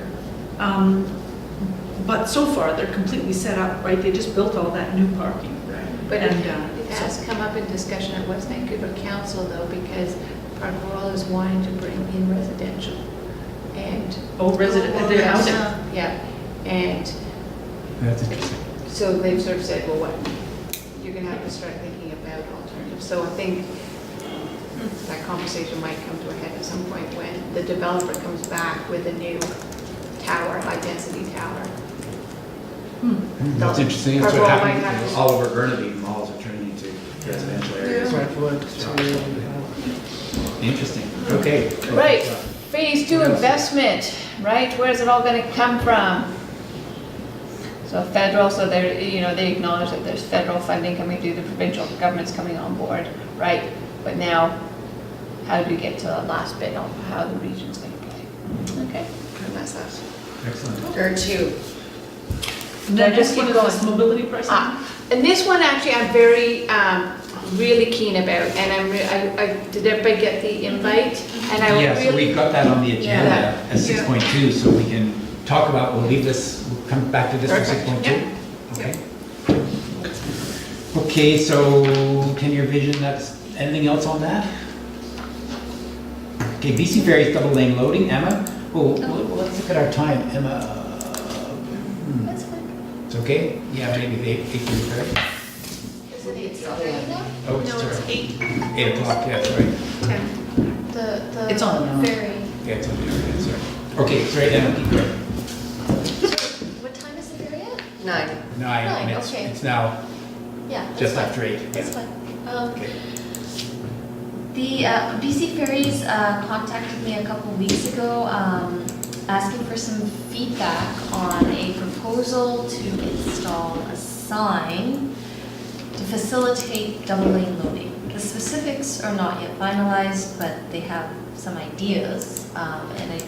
But so far, they're completely set up, right? They just built all that new parking. But And, it has come up in discussion at West Vancouver Council though, because Park Royal is wanting to bring in residential. And, Oh, the housing. yeah, and That's interesting. so they've sort of said, well, what, you're gonna have to start thinking about alternatives. So I think that conversation might come to a head at some point when the developer comes back with a new tower, high-density tower. That's interesting. That's Park what Royal might happened. have to- All over Burnaby, malls are turning into residential areas. Redwood to, Right, Interesting. Okay. phase two investment, right, where's it all gonna come from? So federal, so they're, they acknowledge that there's federal funding coming through, the provincial government's coming on board, right? But now, how do we get to the last bit on how the region's gonna play? Okay, and that's us. Excellent. Or two. And then Just this one keep is going. this mobility pricing. And this one, actually, I'm very, really keen about, and did everybody get the invite? And I Yeah, so really, we've got that on the agenda Yeah. at 6.2, so we can talk about, we'll leave this, we'll come back to this for Perfect. 6.2. Okay. Okay, so 10-year vision, that's, anything else on that? Okay, BC Ferries double lane loading, Emma? Oh, well, let's look at our time, Emma. That's fine. It's okay? Yeah, maybe the 8:35. Is it 8:30 now? Oh, it's No, it's terrible. 8. 8 o'clock, yeah, that's right. 10. The It's on now. ferry. Yeah, it's on the internet, sorry. Okay, sorry, Emma, keep going. What time is the ferry at? 9. 9, and Nine, okay. it's now Yeah, that's just fine. after 8. That's Yeah. fine. Okay. The BC Ferries contacted me a couple weeks ago asking for some feedback on a proposal to install a sign to facilitate double lane loading. The specifics are not yet finalized, but they have some ideas. And I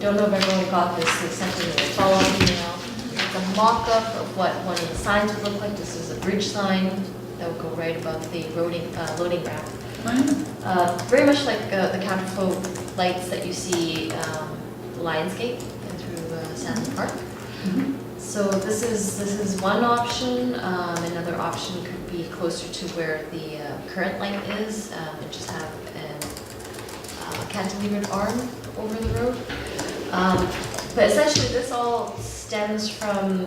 don't know if everyone got this, they sent me a follow-up email. It's a mock-up of what one of the signs would look like. This is a bridge sign that would go right above the loading ramp. Very much like the counterflow lights that you see Lionsgate and through Stanley Park. So this is one option. Another option could be closer to where the current light is and just have a cantilevered arm over the road. But essentially this all stems from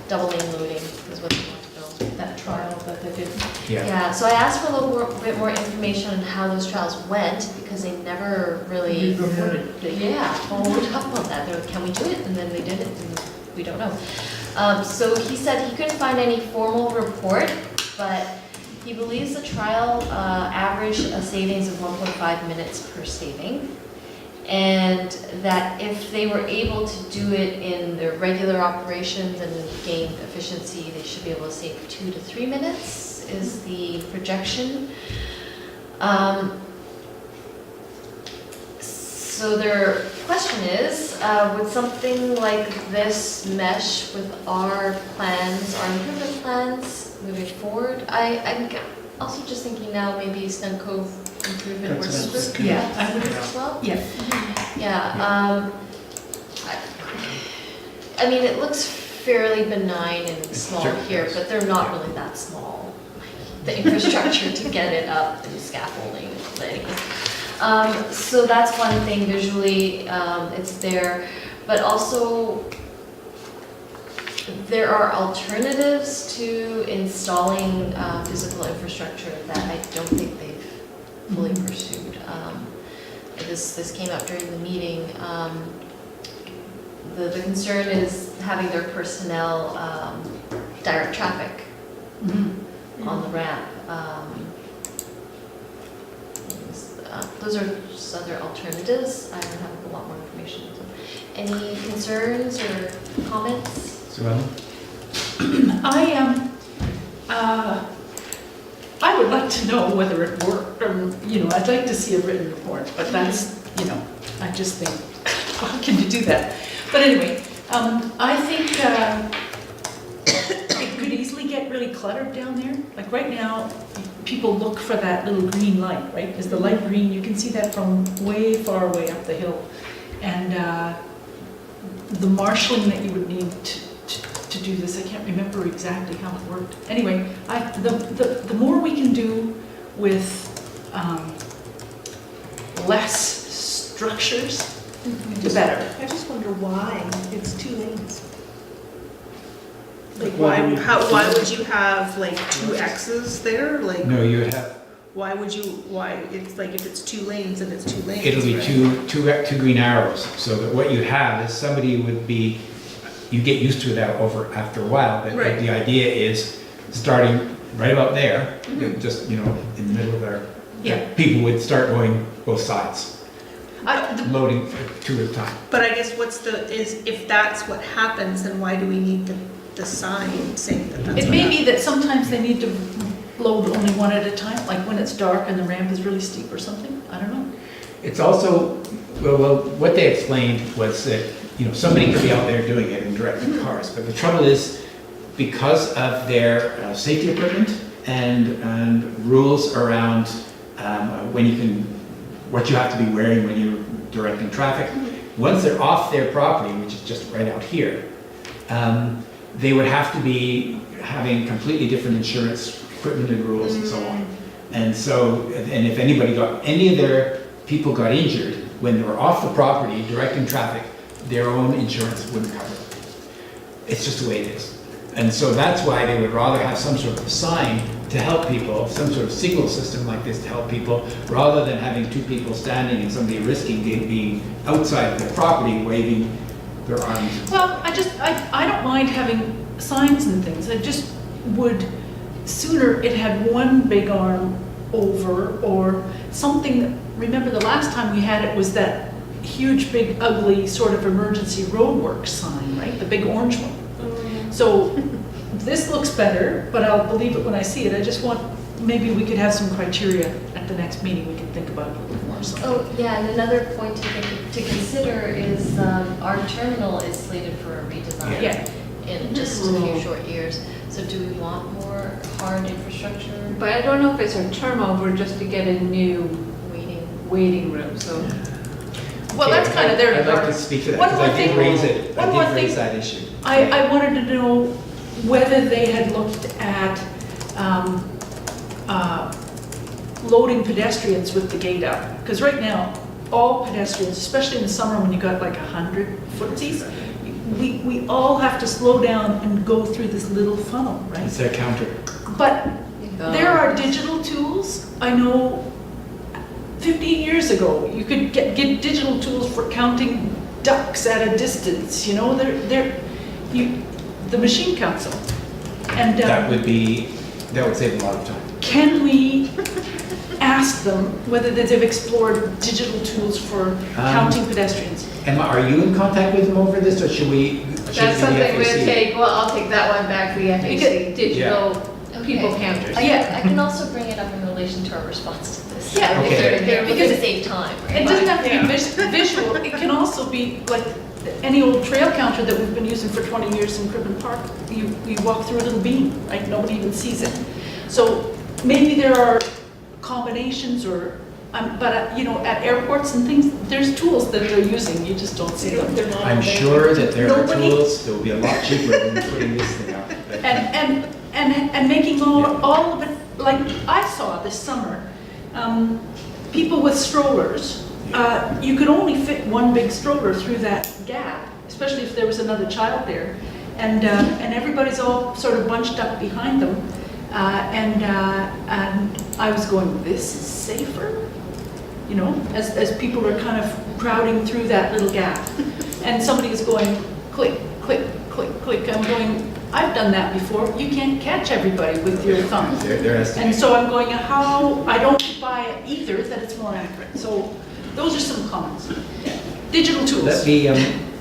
double lane loading is what they want to build. that trial that they did. Yeah. Yeah, so I asked for a little bit more information on how those trials went, because they never really, yeah, followed up on that. They're like, can we do it? And then they did it, and we don't know. So he said he couldn't find any formal report, but he believes the trial averaged a savings of 1.5 minutes per saving, and that if they were able to do it in their regular operations and gain efficiency, they should be able to save 2 to 3 minutes is the projection. So their question is, would something like this mesh with our plans, our improvement plans moving forward? I'm also just thinking now maybe Snug Cove improvement That's works good. Yeah, I would, as well. yeah. Yeah, I mean, it looks fairly benign and small Sure. here, but they're not really that small. The infrastructure to get it up and scaffolding, but anyways. So that's one thing visually, it's there, but also there are alternatives to installing physical infrastructure that I don't think they've fully pursued. This came up during the meeting. The concern is having their personnel direct traffic on the ramp. Those are just other alternatives. I don't have a lot more information. So, any concerns or comments? So, Ellen? I would like to know whether it worked, or, you know, I'd like to see a written report, but that's, you know, I just think, how can you do that? But anyway, I think it could easily get really cluttered down there. Like right now, people look for that little green light, right? Is the light green, you can see that from way far away up the hill. And the marshalling that you would need to do this, I can't remember exactly how it worked. Anyway, the more we can do with less structures, the better. I just wonder why it's 2 lanes. Like Why do you- why would you have like 2 X's there? Like No, you would have, why it's like if it's 2 lanes and it's 2 lanes. it'll be right? two green arrows. So that what you have is somebody would be, you get used to that over after a while, but Right. the idea is starting right about there, just, you know, in the middle of there. Yeah. People would start going both sides, The loading 2 at a time. But I guess if that's what happens, then why do we need the sign saying that that's It what may happens? be that sometimes they need to load only one at a time, like when it's dark and the ramp is really steep or something, I don't know. It's also, well, what they explained was that, you know, somebody could be out there doing it and directing cars, but the trouble is, because of their safety equipment and rules around when you can, what you have to be wearing when you're directing traffic, once they're off their property, which is just right out here, they would have to be having completely different insurance equipment and rules and so on. And so, and if any of their people got injured when they were off the property directing traffic, their own insurance wouldn't cover it. It's just the way it is. And so that's why they would rather have some sort of a sign to help people, some sort of signal system like this to help people, rather than having 2 people standing and somebody risking being outside of their property waving their arms. Well, I don't mind having signs and things, I just would sooner it had one big arm over or something. Remember the last time we had it was that huge, big, ugly sort of emergency roadworks sign, right? The big orange one. So this looks better, but I'll believe it when I see it. I just want, maybe we could have some criteria at the next meeting. We can think about it a little more. So. Oh, yeah, and another point to consider is our terminal is slated for a redesign Yeah. in just a few short years. So do we want more hard infrastructure But I don't know if it's a turnover just to get a new waiting? waiting room, so. Well, that's kind of their I'd like to department. speak to that, One because more I did thing- raise it, one more I did raise thing. that issue. I wanted to know whether they had looked at loading pedestrians with the gate up. Because right now, all pedestrians, especially in the summer when you got like 100 footsies, we all have to slow down and go through this little funnel, right? It's their counter. But there are digital tools. I know 15 years ago, you could get digital tools for counting ducks at a distance, you know, the machine counts them. And That would save a lot of time. can we ask them whether they've explored digital tools for counting pedestrians? Emma, are you in contact with them over this, or should we? That's something we're gonna take, well, I'll take that one back for the FAC, digital people Okay. counters. I can also bring it up in relation to our response to this. Yeah, Okay. Because it saves time, right? It doesn't have to be visual, it can also be like any old trail counter that we've been using for 20 years in Cribbin Park. You walk through a little beam, right? Nobody even sees it. So maybe there are combinations or, but you know, at airports and things, there's tools that they're using, you just don't see them. They're not I'm on there. sure that there are Nobody- tools that will be a lot cheaper than putting this thing up. But- And making all of it, like I saw this summer, people with strollers, you could only fit one big stroller through that gap, especially if there was another child there. And everybody's all sort of bunched up behind them. And I was going, this is safer? You know, as people are kind of crowding through that little gap. And somebody is going, click, click, click, click. I'm going, I've done that before. You can't catch everybody with your thumb. They're And estimating. so I'm going, how, I don't buy it either that it's more accurate. So those are some comments. Digital Let tools. me,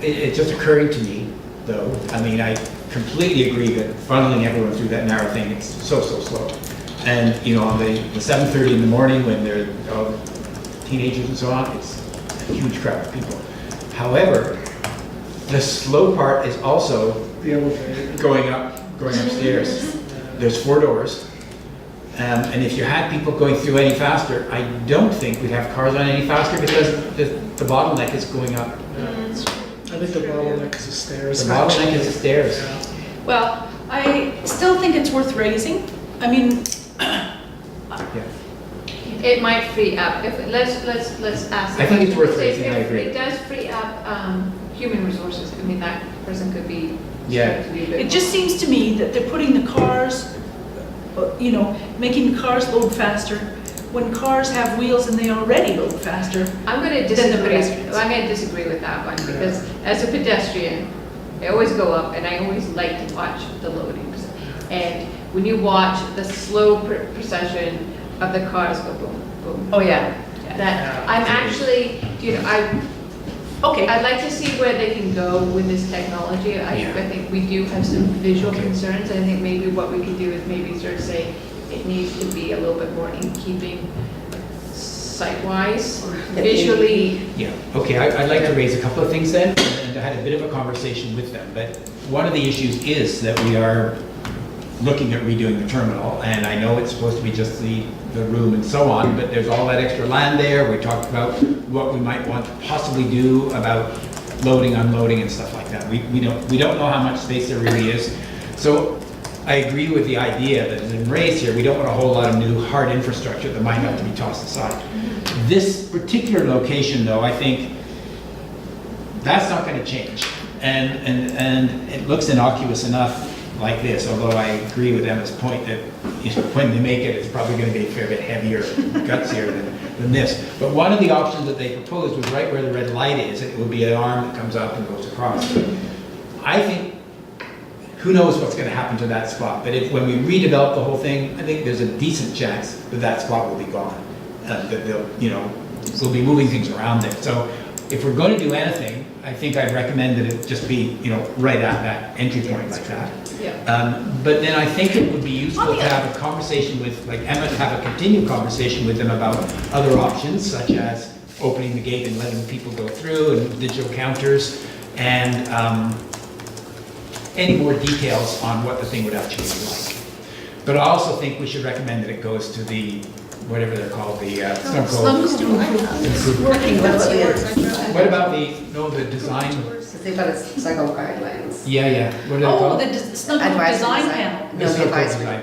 it's just occurring to me, though, I mean, I completely agree that funneling everyone through that narrow thing, it's so slow. And, you know, on the 7:30 in the morning when they're teenagers and so on, it's a huge crowd of people. However, the slow part is also The elevator. going upstairs. There's 4 doors. And if you had people going through any faster, I don't think we'd have cars on any faster because the bottleneck is going up. I think the bottleneck is the stairs. The bottleneck is the stairs. Yeah. Well, I still think it's worth raising. I mean, It might free up, let's ask. I think it's worth If raising, I agree. It does free up human resources, I mean, that person could be, Yeah. to be a bit it just seems to me that they're putting the cars, you know, making the cars load faster when cars have wheels and they already load faster. I'm gonna Than the disagree, pedestrians. I'm gonna disagree with that one, because as a pedestrian, I always go up and I always like to watch the loadings. And when you watch the slow procession of the cars go boom, boom. Oh, yeah. That, I'm actually, you know, Okay. I'd like to see where they can go with this technology. Yeah. I think we do have some visual Okay. concerns. I think maybe what we could do is maybe sort of say it needs to be a little bit more in keeping site-wise, visually. Yeah, okay, I'd like to raise a couple of things then, and I had a bit of a conversation with them, but one of the issues is that we are looking at redoing the terminal, and I know it's supposed to be just the room and so on, but there's all that extra land there. We talked about what we might want to possibly do about loading, unloading, and stuff like that. We don't know how much space there really is. So I agree with the idea that in race here, we don't want a whole lot of new hard infrastructure that might have to be tossed aside. This particular location, though, I think that's not going to change, and it looks innocuous enough like this, although I agree with Emma's point that when they make it, it's probably going to be a fair bit heavier, gutsier than this. But one of the options that they proposed was right where the red light is. It would be an arm that comes up and goes across. I think, who knows what's going to happen to that spot, but when we redevelop the whole thing, I think there's a decent chance that that spot will be gone. That they'll, you know, we'll be moving things around there. So if we're going to do anything, I think I'd recommend that it just be, you know, right at that entry point like that. Yeah. But then I think it would be useful to have a conversation with, like Emma, to have a continued conversation with them about other options, such as opening the gate and letting people go through, and digital counters, and any more details on what the thing would actually be like. But I also think we should recommend that it goes to the, whatever they're called, the Working with it. What about the design? Because they've got its cycle guidelines. Yeah, what are they Oh, called? the Snuggle Advisory design design. panel. No, It's the not called advisory. design.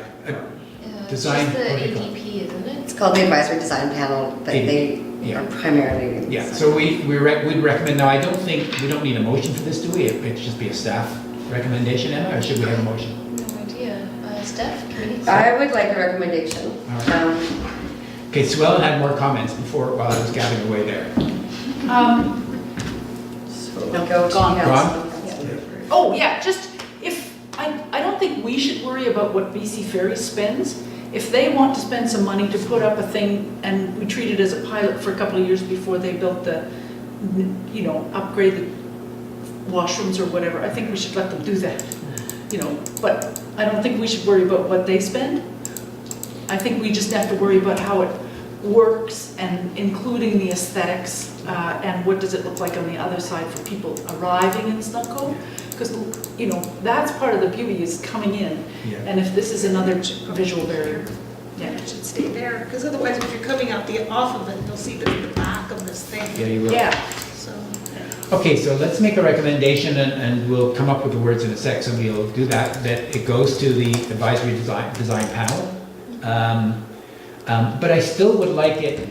It's Design, just the what do you call it? ADP, isn't it? It's called the advisory design panel that they Yeah. or primarily. Yeah, so we'd recommend, now I don't think, we don't need a motion for this, do we? It'd just be a staff recommendation, Emma, or should we have a motion? No idea. Steph, committee? I would like a recommendation. All right. Okay, Sue Ellen had more comments before, while I was gabbing away there. We'll go to Gone. council. Oh, yeah, just I don't think we should worry about what BC Ferry spends. If they want to spend some money to put up a thing, and we treat it as a pilot for a couple of years before they built the, upgrade the washrooms or whatever, I think we should let them do that, but I don't think we should worry about what they spend. I think we just have to worry about how it works and including the aesthetics, and what does it look like on the other side for people arriving in Snow Cove? Because, that's part of the beauty is coming in. Yeah. And if this is another visual barrier, Yeah, it should stay there, because otherwise if you're coming out off of it, you'll see the back of this Yeah, thing, you will. yeah. so. Okay, so let's make a recommendation, and we'll come up with the words in a sec, so we'll do that it goes to the advisory design panel. But I still would like it,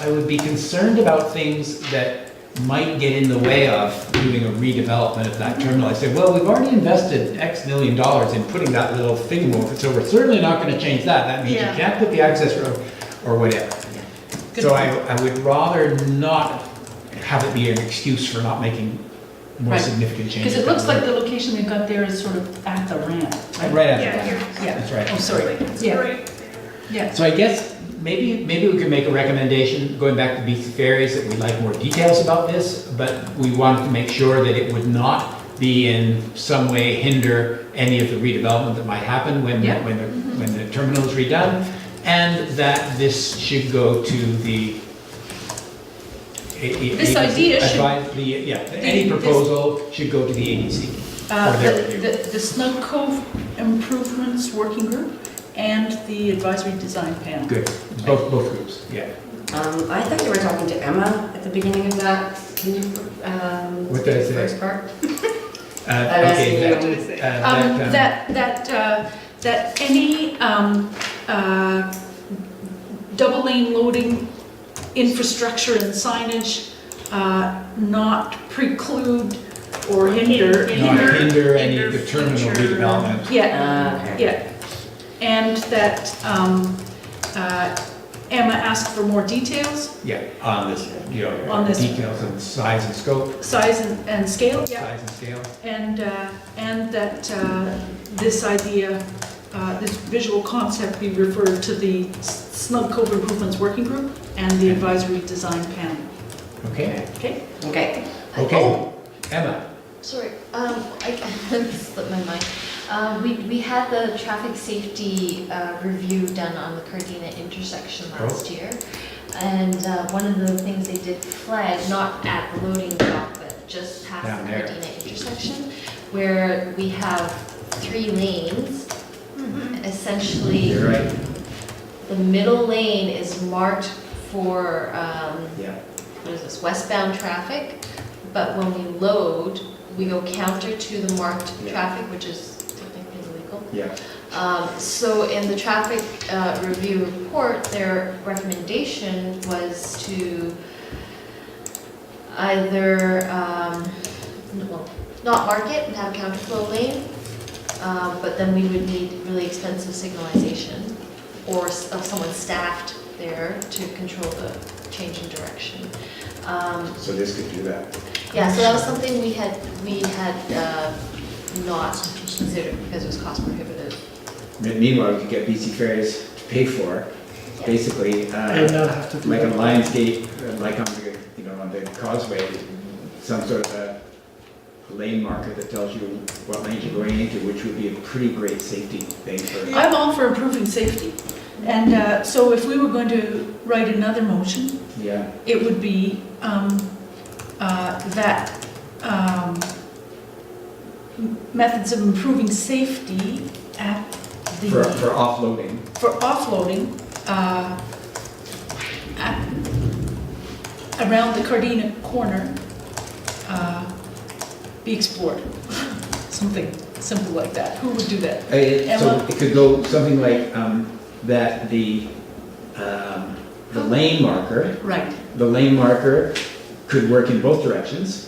I would be concerned about things that might get in the way of doing a redevelopment of that terminal. I say, well, we've already invested X million dollars in putting that little thing over, so we're certainly not gonna change that. That means you Yeah. can't put the access road or whatever. Good So point. I would rather not have it be an excuse for not making more Right. significant changes. Because it looks like the location they've got there is sort of at the ramp. Right after Yeah, that. here. Yeah. That's right. Oh, sorry. It's Yeah, great. yeah. So I guess maybe we could make a recommendation, going back to BC Ferries, that we'd like more details about this, but we wanted to make sure that it would not be in some way hinder any of the redevelopment that might happen when Yeah. when the terminal is redone, and that this should go to the This idea should- any proposal should go to the ADC. for their review. The Snow Cove Improvements Working Group and the Advisory Design Panel. Good, both groups, yeah. I thought you were talking to Emma at the beginning of that. Can you, What did I the say? first part? Okay, asking That any double lane loading infrastructure and signage not preclude or hinder. not hinder any of the hinder terminal future- redevelopment. Yeah, Okay. yeah. And that Emma asked for more details, Yeah, on this, On this. details of size and scope, size and scale. size and scale. And that this idea, this visual concept be referred to the Snug Cove Improvements Working Group and the Advisory Design Panel. Okay, Okay? Okay. okay. Oh, Emma, sorry, I slipped my mind. We had the traffic safety review done on the Cardina intersection last year. And one of the things they did flag, not at the loading dock, but just past Down the there. Cardina intersection, where we have 3 lanes. Essentially, you're right. the middle lane is marked for, Yeah. what is this, westbound traffic, but when we load, we go counter to the marked Yeah. traffic, which is technically illegal. Yeah. So in the traffic review report, their recommendation was to either, well, not mark it and have a counterflow lane, but then we would need really expensive signalization or someone staffed there to control the change in direction. So this could do that. Yeah, so that was something we had not considered because it was cost prohibitive. Meanwhile, we could get BC Ferries to pay for, basically, And not have to do like a that. Lionsgate, like on the causeway, some sort of a lane marker that tells you what lanes you're going into, which would be a pretty great safety thing for. I'm all for improving safety. And so if we were going to write another motion, Yeah. it would be that methods of improving safety at the, For offloading. for offloading around the Cardina corner be explored. Something simple like that. Who would do that? So Emma? it could go something like that the lane marker Right. the lane marker could work in both directions.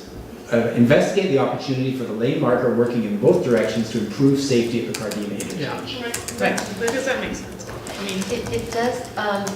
Investigate the opportunity for the lane marker working in both directions to improve safety at the Cardina interchange. Right. Does that make sense? I mean, It does,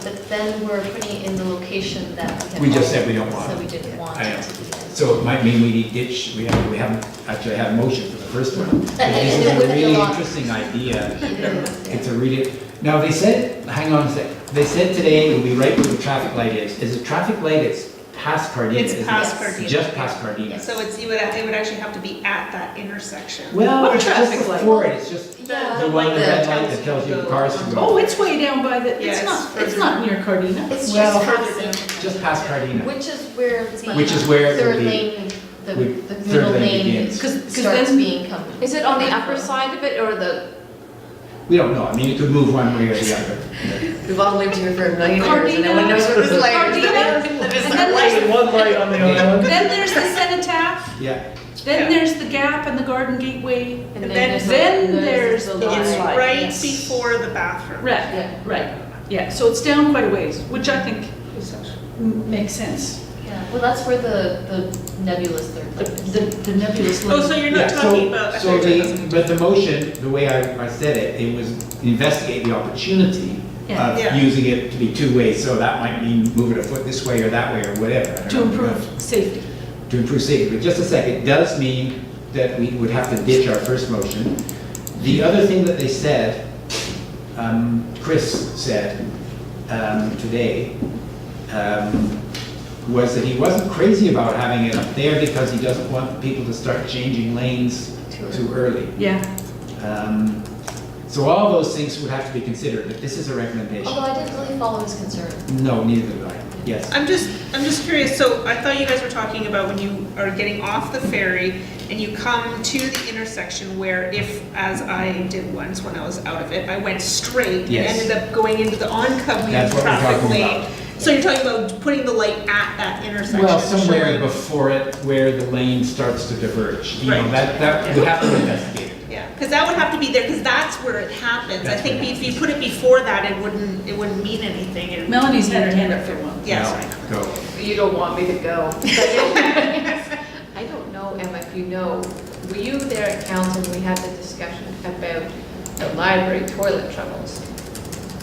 but then we're putting it in the location that we can. We just said we don't want So it. we didn't want I know. it to be in. So it might mean we need ditch, we haven't actually had a motion for the first one. But this is It a would be a really lot. interesting idea. It is, yeah. It's a really, now they said, hang on a sec, they said today it'll be right where the traffic light is. Is the traffic light, it's past Cardina, it's isn't it? past Yes. Cardina. Just past Cardina. So it would actually have to be at that intersection. Well, What it's just traffic light? before it, it's just Yeah. the one, the red light tells that you tells you to the go cars to on. go. Oh, it's way down by the, Yeah, it's it's not near Cardina. It's Well, just further down. passing, Just past Cardina. which is where the. Which is where it Third would be- lane, the third middle lane lane begins. 'Cause starts then- being come. Is it on the upper side of it or the, We don't know, I mean, it could move one way or the other. We've all lived here for a million years, and no one knows what this light is. Cardina, and then there's, One light on the island. then there's the cenotaph, Yeah, then Yeah. there's the gap and the garden gateway. and And then then- there's the It's light. right Yes. before the bathroom. Right, Yeah. right, yeah, so it's down quite a ways, which I think makes sense. Yeah, well, that's where the nebulous third The, lane is. the nebulous Oh, lane. so you're yeah, not talking about. I so thought you were the, talking- but the motion, the way I said it, it was investigate the opportunity Yeah. of Yeah. using it to be two ways, so that might mean moving a foot this way or that way or whatever. I don't To know. improve safety. To improve safety, but just a sec, it does mean that we would have to ditch our first motion. The other thing that they said, Chris said today, was that he wasn't crazy about having it up there because he doesn't want people to start changing lanes too early. Yeah. So all those things would have to be considered, but this is a recommendation. Although I didn't really follow his concern. No, neither did I, yes. I'm just curious, so I thought you guys were talking about when you are getting off the ferry and you come to the intersection where if, as I did once when I was out of it, I went straight and Yes. ended up going into the oncoming That's what we're traffic talking lane. about. So you're talking about putting the light at that intersection? Well, somewhere showing- before it, where the lane starts to diverge. You know, Right. that, we have to investigate it. Yeah, because that would have to be there, because that's where it happens. I That's think where it if you put it before that, it wouldn't mean anything. It would- Melanie's had her hand up for one. Yes, Now, I know. go. you don't want me to go? I don't know, Emma, if you know, were you there at council when we had the discussion about the library toilet troubles?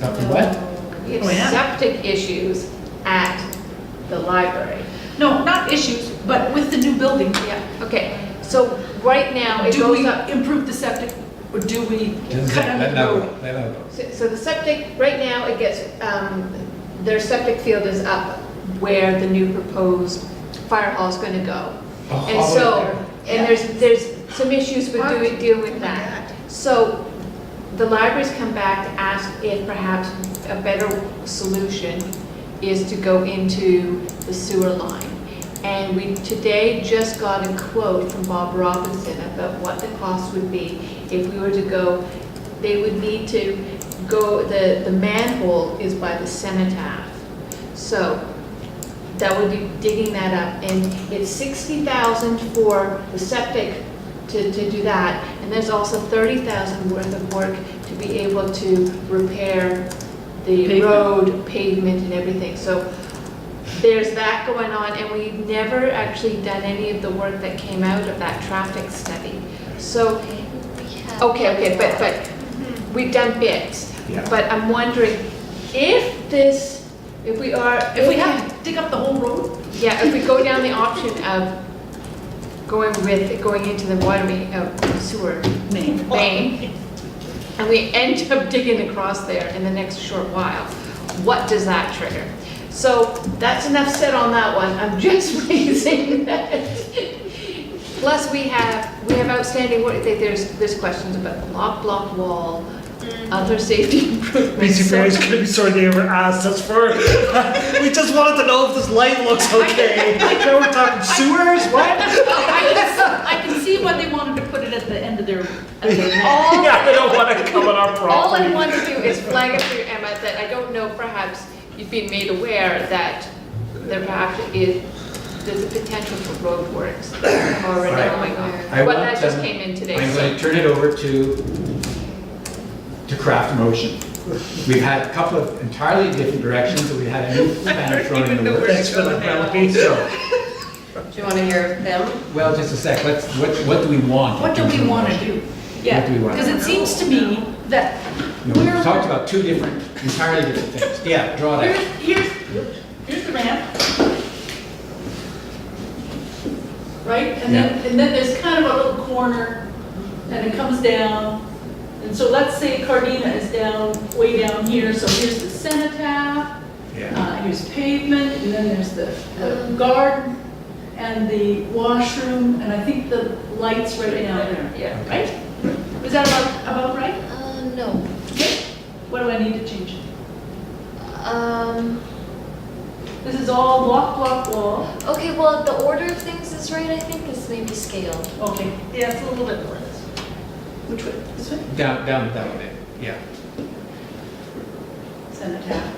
Dr. What? We Oh, yeah? have septic issues at the library. No, not issues, but with the new building. Yeah, okay, so right now it Do goes we up, improve the septic or do we cut out Let the that road? go, let that go. so the septic, right now it gets, their septic field is up where the new proposed fire hall is gonna go. And Oh, so, and there's some issues with dealing with Oh my that. God. So the library's come back to ask if perhaps a better solution is to go into the sewer line. And we today just got a quote from Bob Robinson about what the cost would be if we were to go. They would need to go, the manhole is by the cenotaph. So that would be digging that up, and it's 60,000 for the septic to do that, and there's also 30,000 worth of work to be able to repair the Pavement. road, pavement and everything. So there's that going on, and we've never actually done any of the work that came out of that traffic study. So, okay, but we've done bits. Yeah. But I'm wondering if we have to dig up the whole road? yeah, if we go down the option of going into the water main, sewer Main. main, and we end up digging across there in the next short while, what does that trigger? So that's enough said on that one, I'm just raising that. Plus, we have outstanding work, there's questions about the block wall, other safety improvements. BC Ferries could be sorry they ever asked us for. We just wanted to know if this light looks okay. Now we're talking sewers, what? I can see why they wanted to put it at the end of their, Yeah, they don't want to come on our All I property. want to do is flag up for you, Emma, that I don't know, perhaps you've been made aware that there perhaps there's a potential for road works already Right. going on. I But want, that just came in today, I'm so. going to turn it over to craft a motion. We've had a couple of entirely different directions, and we've had a new banner thrown in the works. Thanks for the validation. So, Do you want to hear them? well, just a sec, what do we want? What do we want to do? Yeah, What do we want? because it seems to me that No, we've talked about two different, entirely different things. Yeah, draw that. here's the ramp. Right, and then there's kind of a little corner, and it comes down. And so let's say Cardina is down, way down here, so here's the cenotaph, Yeah. here's pavement, and then there's the garden, and the washroom, and I think the lights right down there. Yeah. Right? Is that about right? No. What do I need to change? This is all block wall. Okay, well, the order of things is right, I think, is maybe scaled. Okay, Yeah, it's a little bit more. which way? This way? Down that way, yeah. Cenotaph.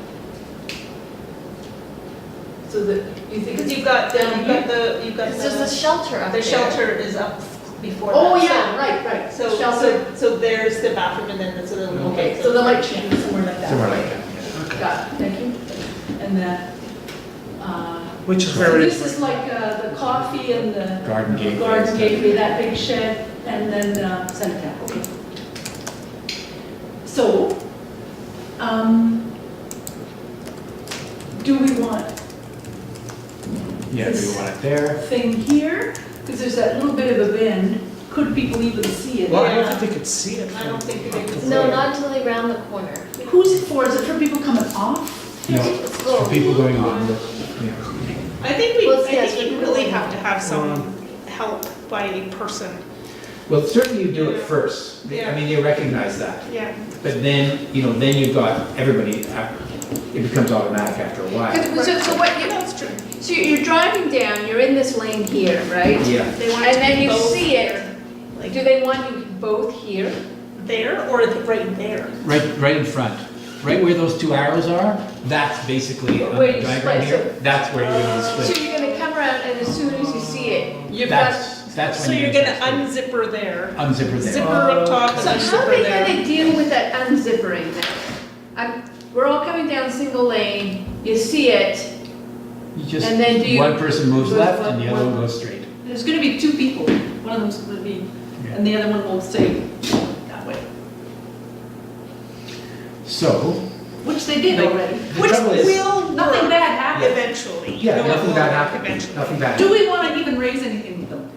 So that, you think Because it's you've got down here? Because there's a shelter up the there. shelter is up before that. Oh, yeah, right. So, Shelter. so there's the bathroom and then there's a little. Okay, so the light change is somewhere like that. Somewhere like that, yeah. Got it, thank you. And that, Which is so where it this is. is like the coffee and the Garden gateway. garden gateway, that big shed, and then cenotaph, okay. So, do we want Yeah, do we want it there? thing here? Because there's that little bit of a bend. Could people even see it? Well, I don't think they could see it. I don't think they could. No, not until they round the corner. Who's it for? Is it for people coming off? No, Let's for go. people going on, yeah. I think we, Well, I yes, think we you really really have to have some help by a person. Well, certainly you do it first. I Yeah. mean, they recognize that. Yeah. But then, then you've got everybody, it becomes automatic after a while. So what you, That's true. so you're driving down, you're in this lane here, right? Yeah. They want And to then be you both see it. there, like Do they want you both here? there or right there? Right in front. Right where those two arrows are, that's basically on Where the you diagram split, here. That's where you're gonna So split. you're gonna come around and as soon as you see it, you've got. That's So when you're you're gonna unzipper there, unzipper there. zipper up top So and then how are zipper they there. gonna deal with that unzippering then? We're all coming down single lane, you see it, You just, And then do you- one person moves Goes left left, and the other one- one goes straight. There's gonna be two people. One of them's gonna be, and the other one will stay that way. So, Which they did Like, already. the Which trouble is- will Nothing work bad happened. eventually. yeah, No, nothing it bad will happened. eventually. Nothing bad. Do we wanna even raise anything with them?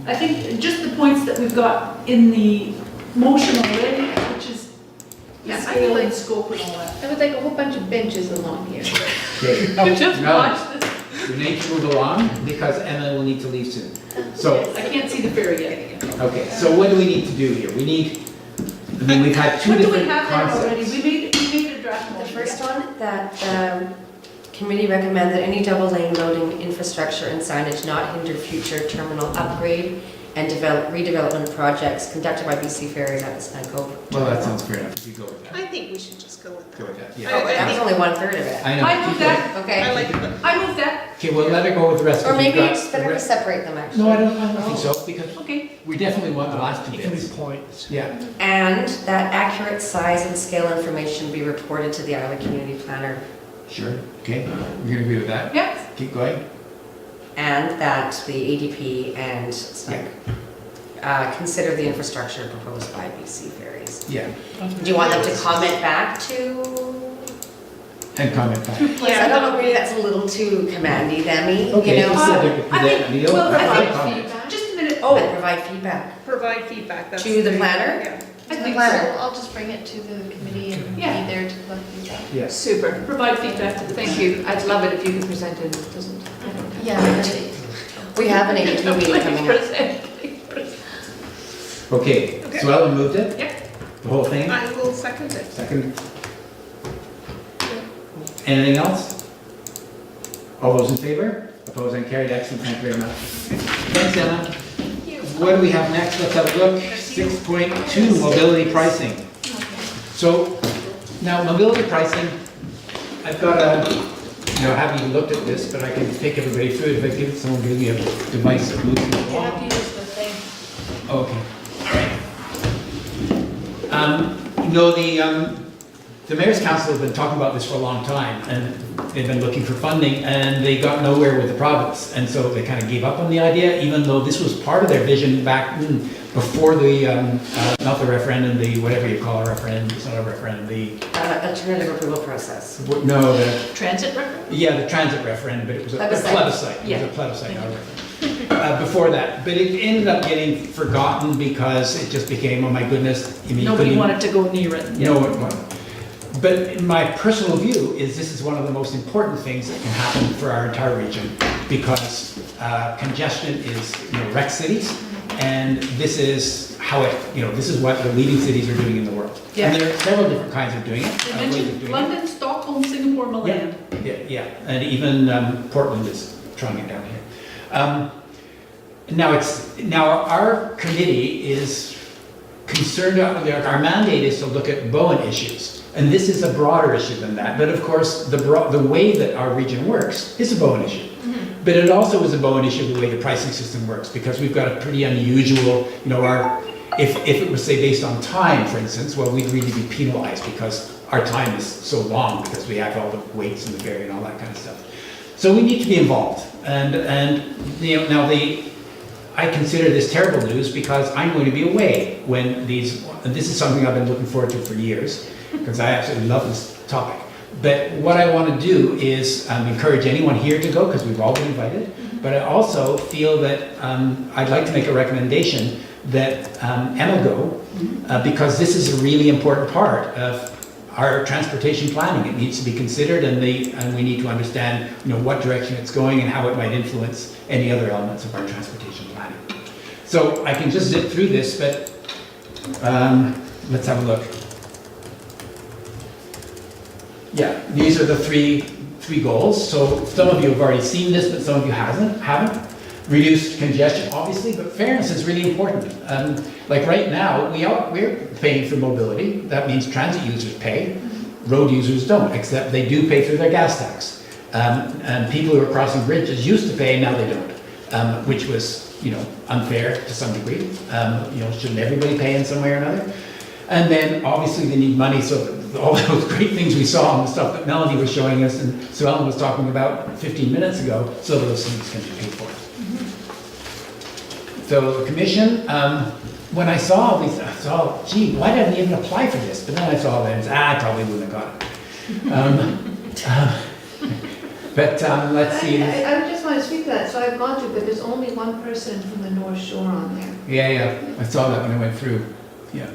I think just the points that we've got in the motion already, which is the Yeah, I scale would and like- scope and all that. I would like a whole bunch of benches along here. Okay. Just No, watch this. we need to move along because Emma will need to leave soon. So, I can't see the ferry yet. okay, so what do we need to do here? We've had two What do we different have there already? concepts. We made a draft The motion. first one, that the committee recommend that any double lane loading infrastructure and signage not hinder future terminal upgrade and redevelopment projects conducted by BC Ferries at the Span Cove. Well, that sounds fair enough, if you go with that. I think we should just go with Go that. with that, Oh, yeah. but that was only 1/3 of it. I know. I keep moved going. that. Okay. I like the, I moved that. Okay, well, let her go with the rest. Or 'cause we've maybe got it's the better to rest- separate them, actually. No, I don't think so, because Okay. we definitely want the last two It can be bits. points. Yeah, And that accurate size and scale information be reported to the Iowa Community Planner. sure, okay, we can agree with that. Yeah. Keep going. And that the ADP and consider the infrastructure proposed by BC Ferries. Yeah, Do you want them to comment back to? and comment back. Yeah, I don't know, maybe that's a little too commandy, Demi, Okay, you know? so I that think- Neil, well, I that's think- my comment. Just a minute. Oh, and provide feedback. provide feedback. That's To the planner? Yeah. I think planner. so. I'll just bring it to the committee and be Yeah. there to collect feedback. Yes. Super. Provide feedback to the. Thank you. I'd love it if you could present it. It doesn't. I don't have- Yeah, really. We have an ADP meeting coming up. Okay, Okay. so Ellen moved it? Yep. The whole thing? I will second it. Second? Anything else? All those in favor? Opposed and carried, excellent, thank you very much. Thanks, Emma. What do we have next? Let's have a look. 6.2, mobility pricing. So, now mobility pricing, I've got a, haven't even looked at this, but I can take everybody through it if someone gives me a device that moves it You along. have to use the thing. Okay. the Mayor's Council has been talking about this for a long time, and they've been looking for funding, and they got nowhere with the province. And so they kind of gave up on the idea, even though this was part of their vision back before the, not the referendum, the, whatever you call a referendum, it's not a referendum, the, Alternative approval process. no, the, Transit record? yeah, the transit referendum, but it was a Plebiscite. plebiscite. It Yeah. was a plebiscite, not a referendum. Before that, but it ended up getting forgotten because it just became, oh my goodness. I mean, you Nobody couldn't- wanted to go near it. No one wanted. But my personal view is this is one of the most important things that can happen for our entire region, because congestion is, wreck cities, and this is how it, this is what the leading cities are doing in the world. Yeah. And there are several different kinds of doing it. They ways of mentioned doing it. London, Stockholm, Singapore, Milan. Yeah, and even Portland is trying it down here. Now our committee is concerned, our mandate is to look at Bowen issues. And this is a broader issue than that. But of course, the way that our region works is a Bowen issue. But it also is a Bowen issue the way the pricing system works, because we've got a pretty unusual, if it was say based on time, for instance, well, we'd really be penalized because our time is so long, because we have all the weights in the ferry and all that kind of stuff. So we need to be involved. I consider this terrible news because I'm going to be away when and this is something I've been looking forward to for years, because I absolutely love this topic. But what I want to do is encourage anyone here to go, because we've all been invited, but I also feel that I'd like to make a recommendation that Emma go, because this is a really important part of our transportation planning. It needs to be considered, and we need to understand, what direction it's going and how it might influence any other elements of our transportation planning. So I can just zip through this, but let's have a look. Yeah, these are the three goals. So some of you have already seen this, but some of you haven't. Reduced congestion, obviously, but fairness is really important. Like right now, we're paying for mobility. That means transit users pay, road users don't, except they do pay through their gas tax. And people who are crossing bridges used to pay, now they don't, which was, unfair to some degree. Shouldn't everybody pay in some way or another? And then obviously they need money, so all those great things we saw and the stuff that Melanie was showing us and Sue Ellen was talking about 15 minutes ago, so those things can be paid for. So the commission, when I saw these, I thought, gee, why didn't I even apply for this? But then I saw that, I probably wouldn't have got it. Let's see. I just want to speak to that, so I've gone through, but there's only one person from the North Shore on there. Yeah, I saw that when I went through, yeah.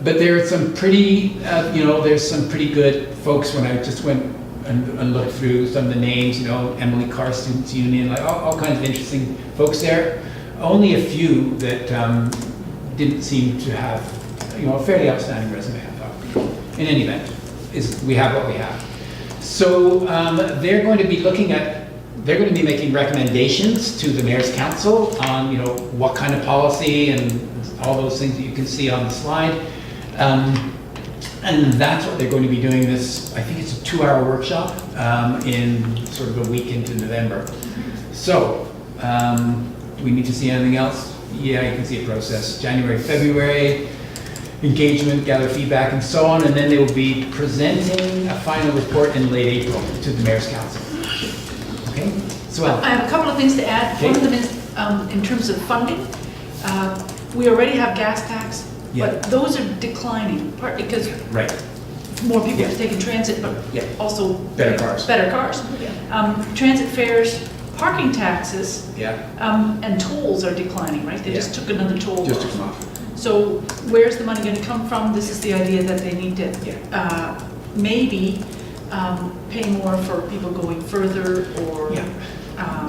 But there are some pretty, there's some pretty good folks when I just went and looked through some of the names, Emily Carr Students Union, like all kinds of interesting folks there. Only a few that didn't seem to have, a fairly outstanding resume, I thought. In any event, we have what we have. So they're going to be making recommendations to the Mayor's Council on, what kind of policy and all those things that you can see on the slide. And that's what they're going to be doing this, I think it's a 2-hour workshop in sort of a week into November. So, do we need to see anything else? Yeah, you can see a process. January, February, engagement, gather feedback, and so on, and then they will be presenting a final report in late April to the Mayor's Council. Okay? So, I have a couple of things to add. Okay. One of them is in terms of funding. We already have gas tax, Yeah. but those are declining, partly because right, more people Yeah. are taking transit, but Yeah. also better cars. better cars. Transit fares, parking taxes, Yeah, and tolls are declining, right? They just took another toll just to off. come off. So where's the money going to come from? This is the idea that they need to maybe pay more for people going further, or Yeah.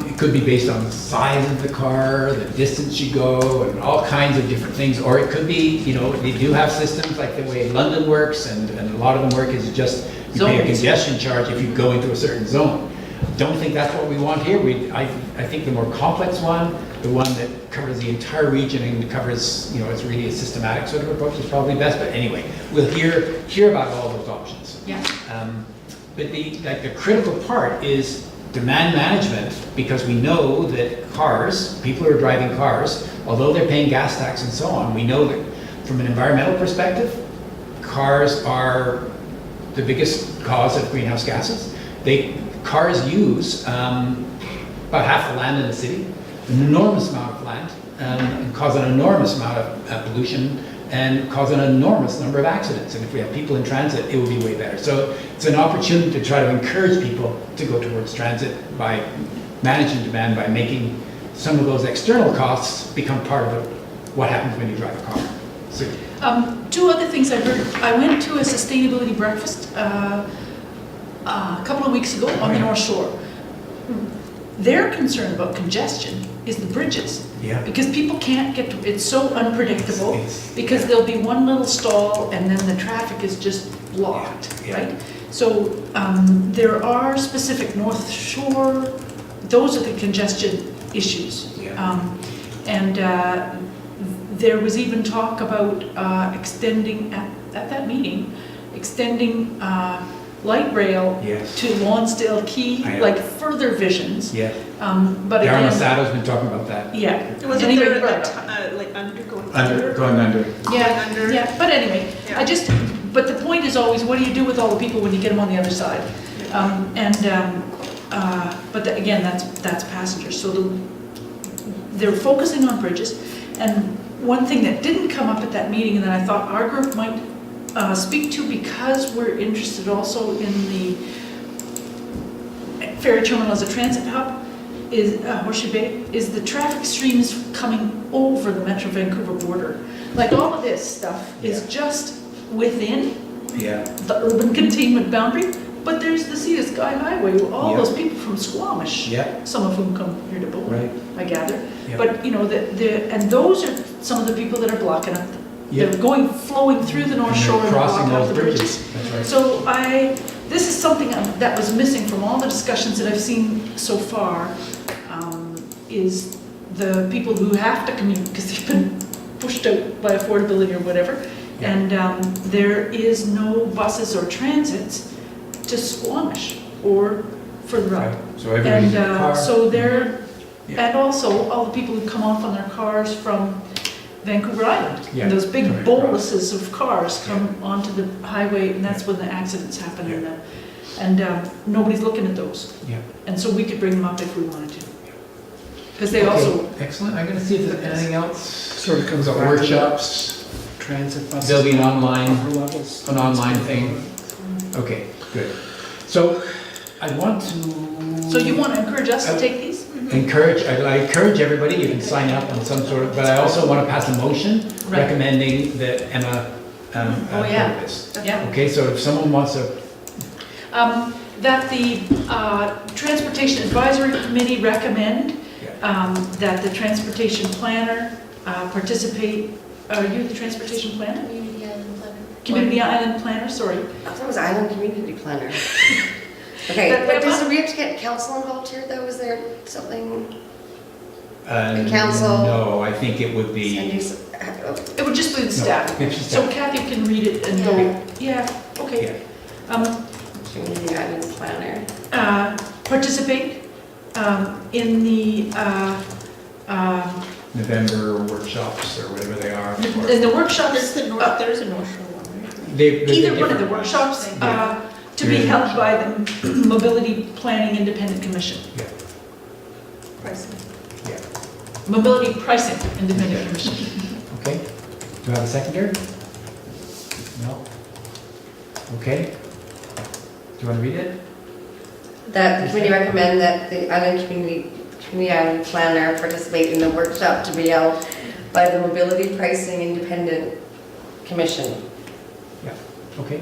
It could be based on the size of the car, the distance you go, and all kinds of different things. Or it could be, they do have systems like the way London works, and a lot of them work is just you pay a Zones. congestion charge if you go into a certain zone. Don't think that's what we want here. I think the more complex one, the one that covers the entire region and covers, it's really a systematic sort of approach is probably best. But anyway, we'll hear about all those options. yeah. But the critical part is demand management, because we know that people who are driving cars, although they're paying gas tax and so on, we know that from an environmental perspective, cars are the biggest cause of greenhouse gases. Cars use about half the land in the city, an enormous amount of land, and cause an enormous amount of pollution and cause an enormous number of accidents. And if we have people in transit, it will be way better. So it's an opportunity to try to encourage people to go towards transit by managing demand, by making some of those external costs become part of what happens when you drive a car. So, Two other things I heard. I went to a sustainability breakfast a couple of weeks ago on the North Shore. Their concern about congestion is the bridges. yeah. Because people can't get to, it's so unpredictable, It's- because there'll be one little stall and then the traffic is just blocked, Yeah. right? So there are specific North Shore, those are the congestion issues. Yeah. And there was even talk about extending, at that meeting, extending light rail Yes. to Lonsdale Quay, I know. like further visions. Yeah. But Darren again, Masato's been talking about that. yeah. Wasn't Anyway, there right. like undergoing? Going under. Yeah, under? yeah, but anyway, Yeah. but the point is always, what do you do with all the people when you get them on the other side? But again, that's passengers, so they're focusing on bridges. And one thing that didn't come up at that meeting and that I thought our group might speak to, because we're interested also in the ferry terminal as a transit hub, is Horseshoe Bay, is the traffic streams coming over the Metro Vancouver border. Like all of this stuff is just within Yeah. the urban containment boundary, but there's the Sea to Sky Highway, all Yeah. those people from Squamish, Yeah. some of whom come here to boat, Right. I gather. Yeah. But, and those are some of the people that are blocking up, Yeah. they're flowing through the North And Shore they're and crossing blocking up those the bridges. bridges. That's right. So this is something that was missing from all the discussions that I've seen so far, is the people who have to commute because they've been pushed out by affordability or whatever. Yeah. And there is no buses or transits to Squamish or further up. Right. So everybody's in a car. So they're, Yeah. and also all the people who come off on their cars from Vancouver Island. Yeah, And those big coming across. boluses of cars come onto the highway, and that's when the accidents happen. And nobody's looking at those. Yeah. And so we could bring them up if we wanted to. Because they also, Okay, excellent. I'm going to see if there's anything else. Sort of comes We've back got to workshops. transit buses. There'll be an online levels. thing. Okay, good. So I want to. so you want to encourage us to take these? I encourage everybody, you can sign up on some sort of, but I also want to pass a motion Right. recommending that Emma Oh, yeah. approve this. Yeah. Okay, so if someone wants to, That the Transportation Advisory Committee recommend that the transportation planner participate, are you the transportation planner? Community Island Planner. Community Island Planner, sorry. I thought it was Island Community Planner. Okay, But- but do we have to get council involved here though? Is there something? the council- No, I think it would Send be. you some- oh, It would just be the staff. It's just So that- Kathy can read it and go, yeah, okay. Community Island Planner. Participate in the, November workshops or whatever they are. in the workshops, There's the North, there's a North Shore one, right? either one of the workshops to be held by the Mobility Planning Independent Commission. Pricing. Mobility Pricing Independent Commission. Okay, do I have a seconder? No? Okay. Do you want to read it? That the committee recommend that the Community Island Planner participate in the workshop to be held by the Mobility Pricing Independent Commission. Okay.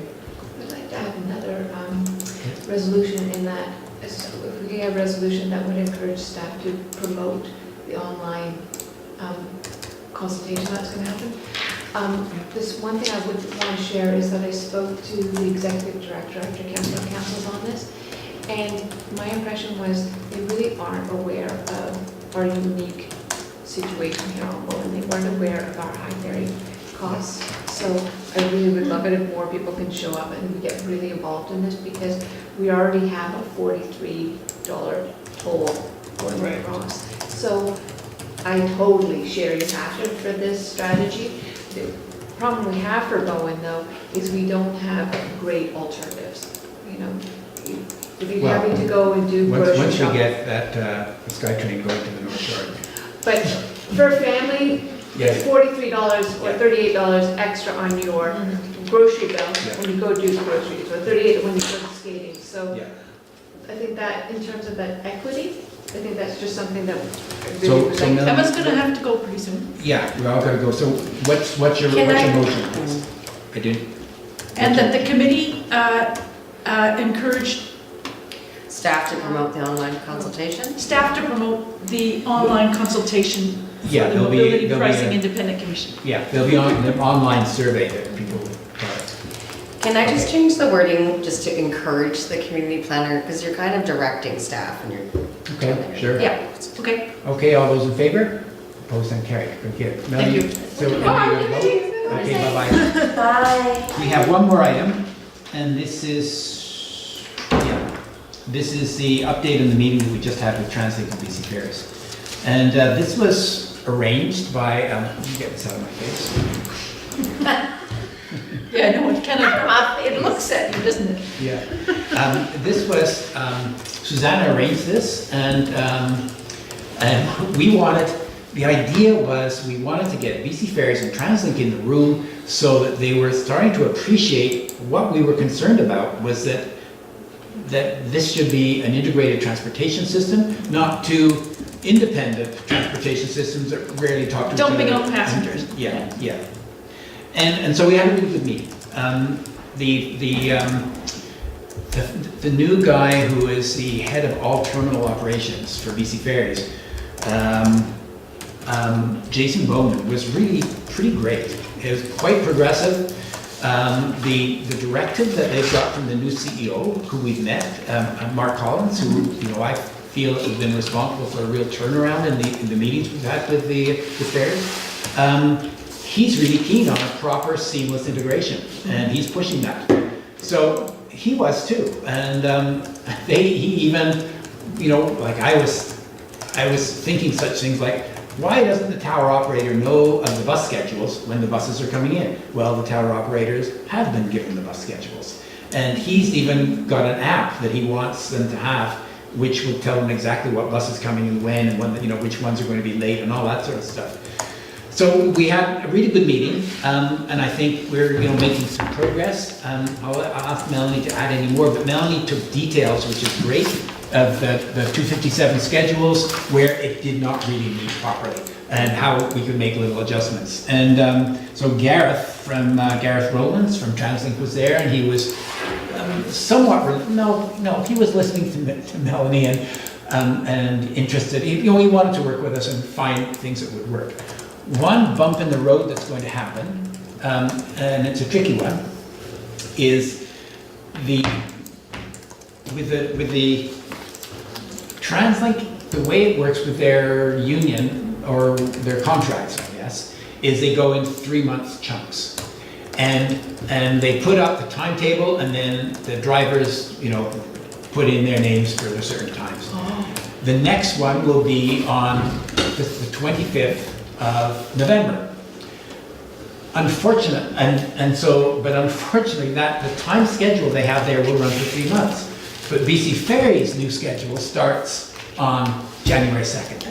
I'd like to have another resolution in that, so if we could have a resolution that would encourage staff to promote the online consultation that's going to happen. This one thing I would want to share is that I spoke to the executive director after councils on this, and my impression was they really aren't aware of our unique situation here on Bowen. They weren't aware of our high ferry costs. So I really would love it if more people can show up and we get really involved in this, because we already have a $43 toll going Right. across. So I totally share your passion for this strategy. problem we have for Bowen though, is we don't have great alternatives, you know? If you're Well, having to go and do grocery Once you shopping. get that, the SkyTrain going to the North Shore. But for a family, Yeah. it's $43 or $38 extra on your grocery bill Yeah. when you go do groceries, or $38 when you go skating. So Yeah. I think that in terms of that equity, I think that's just something that I So- really would so like. Mel- Emma's gonna have to go pretty soon. Yeah, we're all gonna go. So what's your Can I- motion? I didn't. And that the committee encouraged Staff to promote the online consultation? staff to promote the online consultation for Yeah, the there'll be- Mobility there'll be Pricing a- Independent Commission. Yeah, there'll be an online survey that people. Can I just Okay. change the wording just to encourage the community planner, because you're kind of directing staff and you're. Okay, sure. Yeah, okay. Okay, all those in favor? Opposed and carried. Okay. Melanie, you. So, Emily, you gonna vote? Okay, bye-bye. Bye. We have one more item, and this is, this is the update on the meeting that we just had with Translink and BC Ferries. And this was arranged by, let me get this out of my face. Yeah, no, it kind of, it looks at you, doesn't it? Yeah. This was, Susanna arranged this, and we wanted, the idea was we wanted to get BC Ferries and Translink in the room so that they were starting to appreciate what we were concerned about was that this should be an integrated transportation system, not two independent transportation systems that rarely talk to each other. Dumping out passengers. Yeah, yeah. And so we had a really good meeting. The new guy who is the head of all terminal operations for BC Ferries, Jason Bowman, was really pretty great. It was quite progressive. The directive that they've got from the new CEO, who we've met, Mark Collins, who I feel has been responsible for a real turnaround in the meetings we've had with the ferries. He's really keen on a proper seamless integration, and he's pushing that. So he was too, and he even, like I was thinking such things like, why doesn't the tower operator know of the bus schedules when the buses are coming in? Well, the tower operators have been given the bus schedules, and he's even got an app that he wants them to have, which would tell them exactly what bus is coming and when, and when, which ones are going to be late and all that sort of stuff. So we had a really good meeting, and I think we're making some progress. I'll ask Melanie to add any more, but Melanie took details, which is great, of the 257 schedules where it did not really meet properly, and how we could make little adjustments. And so Gareth Rowlands from Translink was there, and he was somewhat, he was listening to Melanie and interested. He wanted to work with us and find things that would work. One bump in the road that's going to happen, and it's a tricky one, is with the Translink, the way it works with their union, or their contracts, I guess, is they go in 3 month chunks. And they put out the timetable, and then the drivers, put in their names for the certain times. Oh. The next one will be on the 25th of November. Unfortunately, that the time schedule they have there will run for 3 months. But BC Ferries' new schedule starts on January 2nd.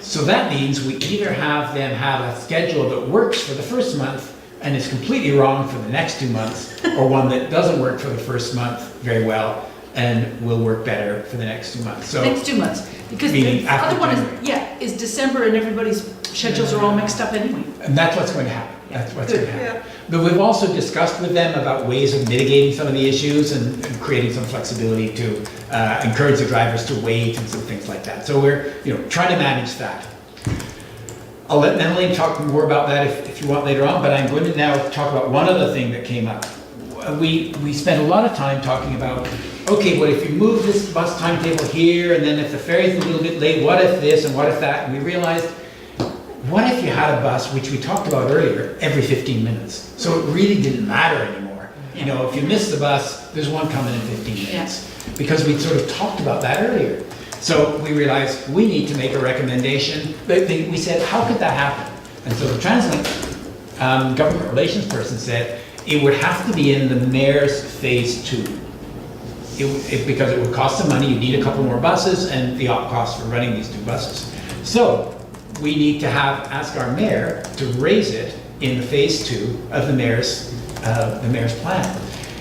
So that means we either have them have a schedule that works for the first month and is completely wrong for the next 2 months, or one that doesn't work for the first month very well and will work better for the next 2 months. So Next 2 months, because Meaning the after other one January. is December, and everybody's schedules are all mixed up anyway. And that's what's going to happen. That's what's going to Good. happen. But we've also discussed with them about ways of mitigating some of the issues and creating some flexibility to encourage the drivers to wait and some things like that. So we're trying to manage that. I'll let Melanie talk more about that if you want later on, but I'm going to now talk about one other thing that came up. We spent a lot of time talking about, okay, well, if you move this bus timetable here, and then if the ferry's a little bit late, what if this and what if that? And we realized, what if you had a bus, which we talked about earlier, every 15 minutes? So it really didn't matter anymore. If you miss the bus, there's one coming in 15 minutes. Because we sort of talked about that earlier. So we realized we need to make a recommendation. We said, how could that happen? And so the Translink government relations person said it would have to be in the mayor's phase 2. Because it would cost some money, you need a couple more buses and the op cost for running these 2 buses. So we need to ask our mayor to raise it in the phase 2 of the mayor's plan.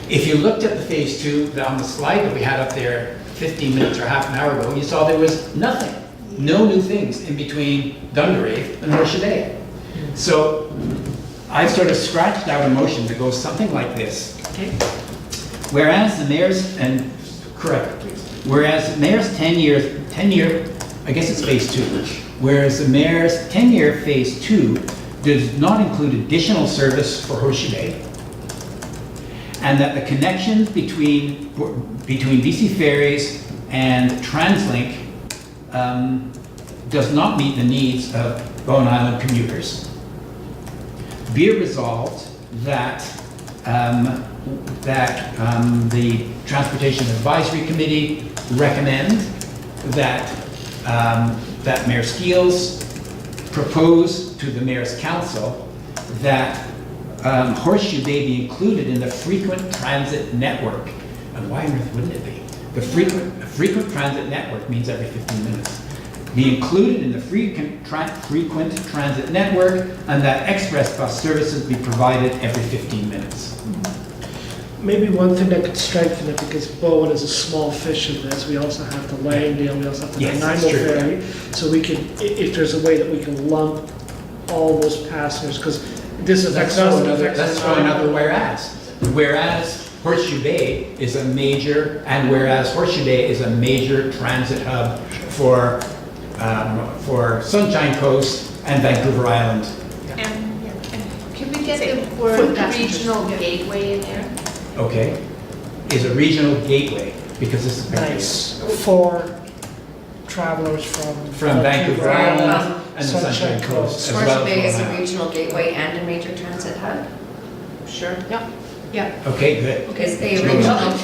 If you looked at the phase 2 on the slide that we had up there 15 minutes or half an hour ago, you saw there was nothing, no new things in between Dungarave and Horseshoe Bay. So I've sort of scratched out a motion that goes something like this. Okay. Whereas the mayor's, and correct it please, whereas the mayor's 10-year, I guess it's phase 2, whereas the mayor's 10-year phase 2 does not include additional service for Horseshoe Bay, and that the connections between BC Ferries and TransLink does not meet the needs of Bowen Island commuters. Be it resolved that the Transportation Advisory Committee recommend that Mayor Skeels propose to the Mayor's Council that Horseshoe Bay be included in the frequent transit network. And why on earth wouldn't it be? The frequent transit network means every 15 minutes. Be included in the frequent transit network, and that express bus services be provided every 15 minutes. Maybe one thing that could strengthen it, because Bowen is a small fish in this, we also have the Langdale, we also have the Yes, that's Nanaimo true, ferry. So we could, if there's a way that we can lump all those passengers, because this affects us. Let's throw another whereas. Whereas Horseshoe Bay is a major, transit hub for Sunshine Coast and Vancouver Island. Can we get the word regional gateway in there? Okay, is a regional gateway, because this is Nice, for travelers from Vancouver Island and the Sunshine Sunshine Coast, as well Horseshoe as Bay is Long a Island. regional gateway and a major transit hub. Sure. Yeah. Okay, good. Is a Slow regional, down.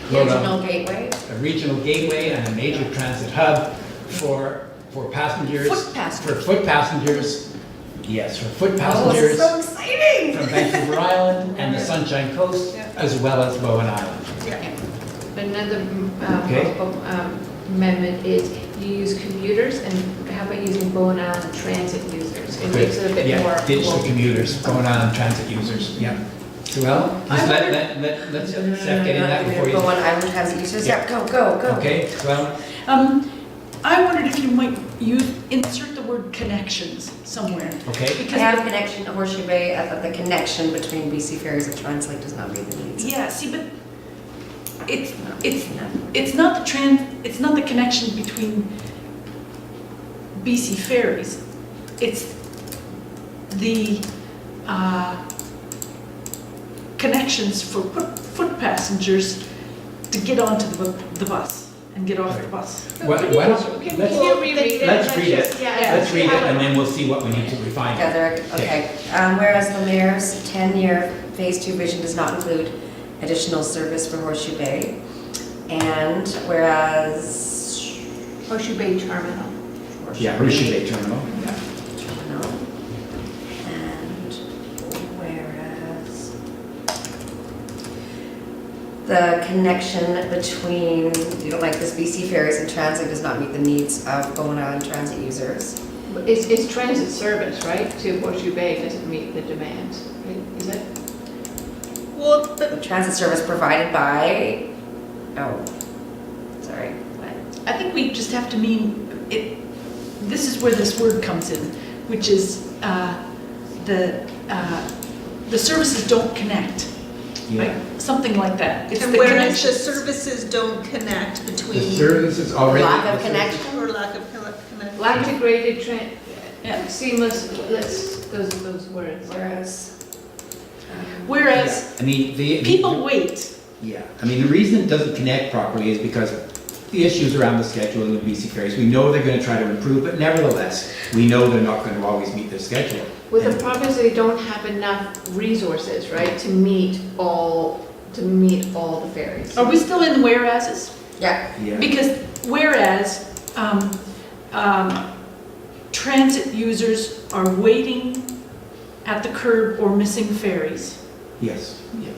Slow down. regional gateway. A regional gateway and a major transit hub for passengers. Foot passengers. For foot passengers, yes, for foot Oh, this passengers is so exciting! from Vancouver Island and the Sunshine Coast, Yeah. as well as Bowen Island. Another Okay. amendment is you use commuters, and how about using Bowen Island transit users? It makes it a bit more. Yeah, digital global. commuters, Bowen Island transit users, yeah. So, well, let's Seth get in that before you. Bowen Island transit users, yeah, go. Okay, well, I wondered if you might insert the word connections somewhere. okay, I Because, have a connection to Horseshoe Bay, the connection between BC Ferries and TransLink does not meet the needs. yeah, see, but it's not the connection between BC Ferries. It's the connections for foot passengers to get onto the bus and get off the bus. why don't, Can let's, you reread it? let's read it. Yeah. let's read it, and then we'll see what we need to refine. Together, okay. Whereas the mayor's 10-year phase 2 vision does not include additional service for Horseshoe Bay, and whereas Horseshoe Bay Terminal. Yeah, Horseshoe Bay Terminal. Terminal, and whereas the connection between, you don't like this, BC Ferries and transit does not meet the needs of Bowen Island transit users. It's transit service, right, to Horseshoe Bay doesn't meet the demands, right? Is it? Well, The transit service provided by, sorry, what? I think we just have to mean it. This is where this word comes in, which is the services don't connect, Yeah. right? Something like that. It's and the whereas the connections. services don't connect The between, services already. Lack of connection. or lack of connection. Integrated, Yeah. seamless, those words. Whereas, I mean, People wait. Yeah, I mean, the reason it doesn't connect properly is because the issues around the scheduling of BC Ferries. We know they're gonna try to improve, but nevertheless, we know they're not gonna always meet their schedule. Well, the And- problem is they don't have enough resources, right, to meet all the ferries. Are we still in whereases? yeah, Yeah, Because whereas transit users are waiting at the curb or missing ferries. Yes, yeah.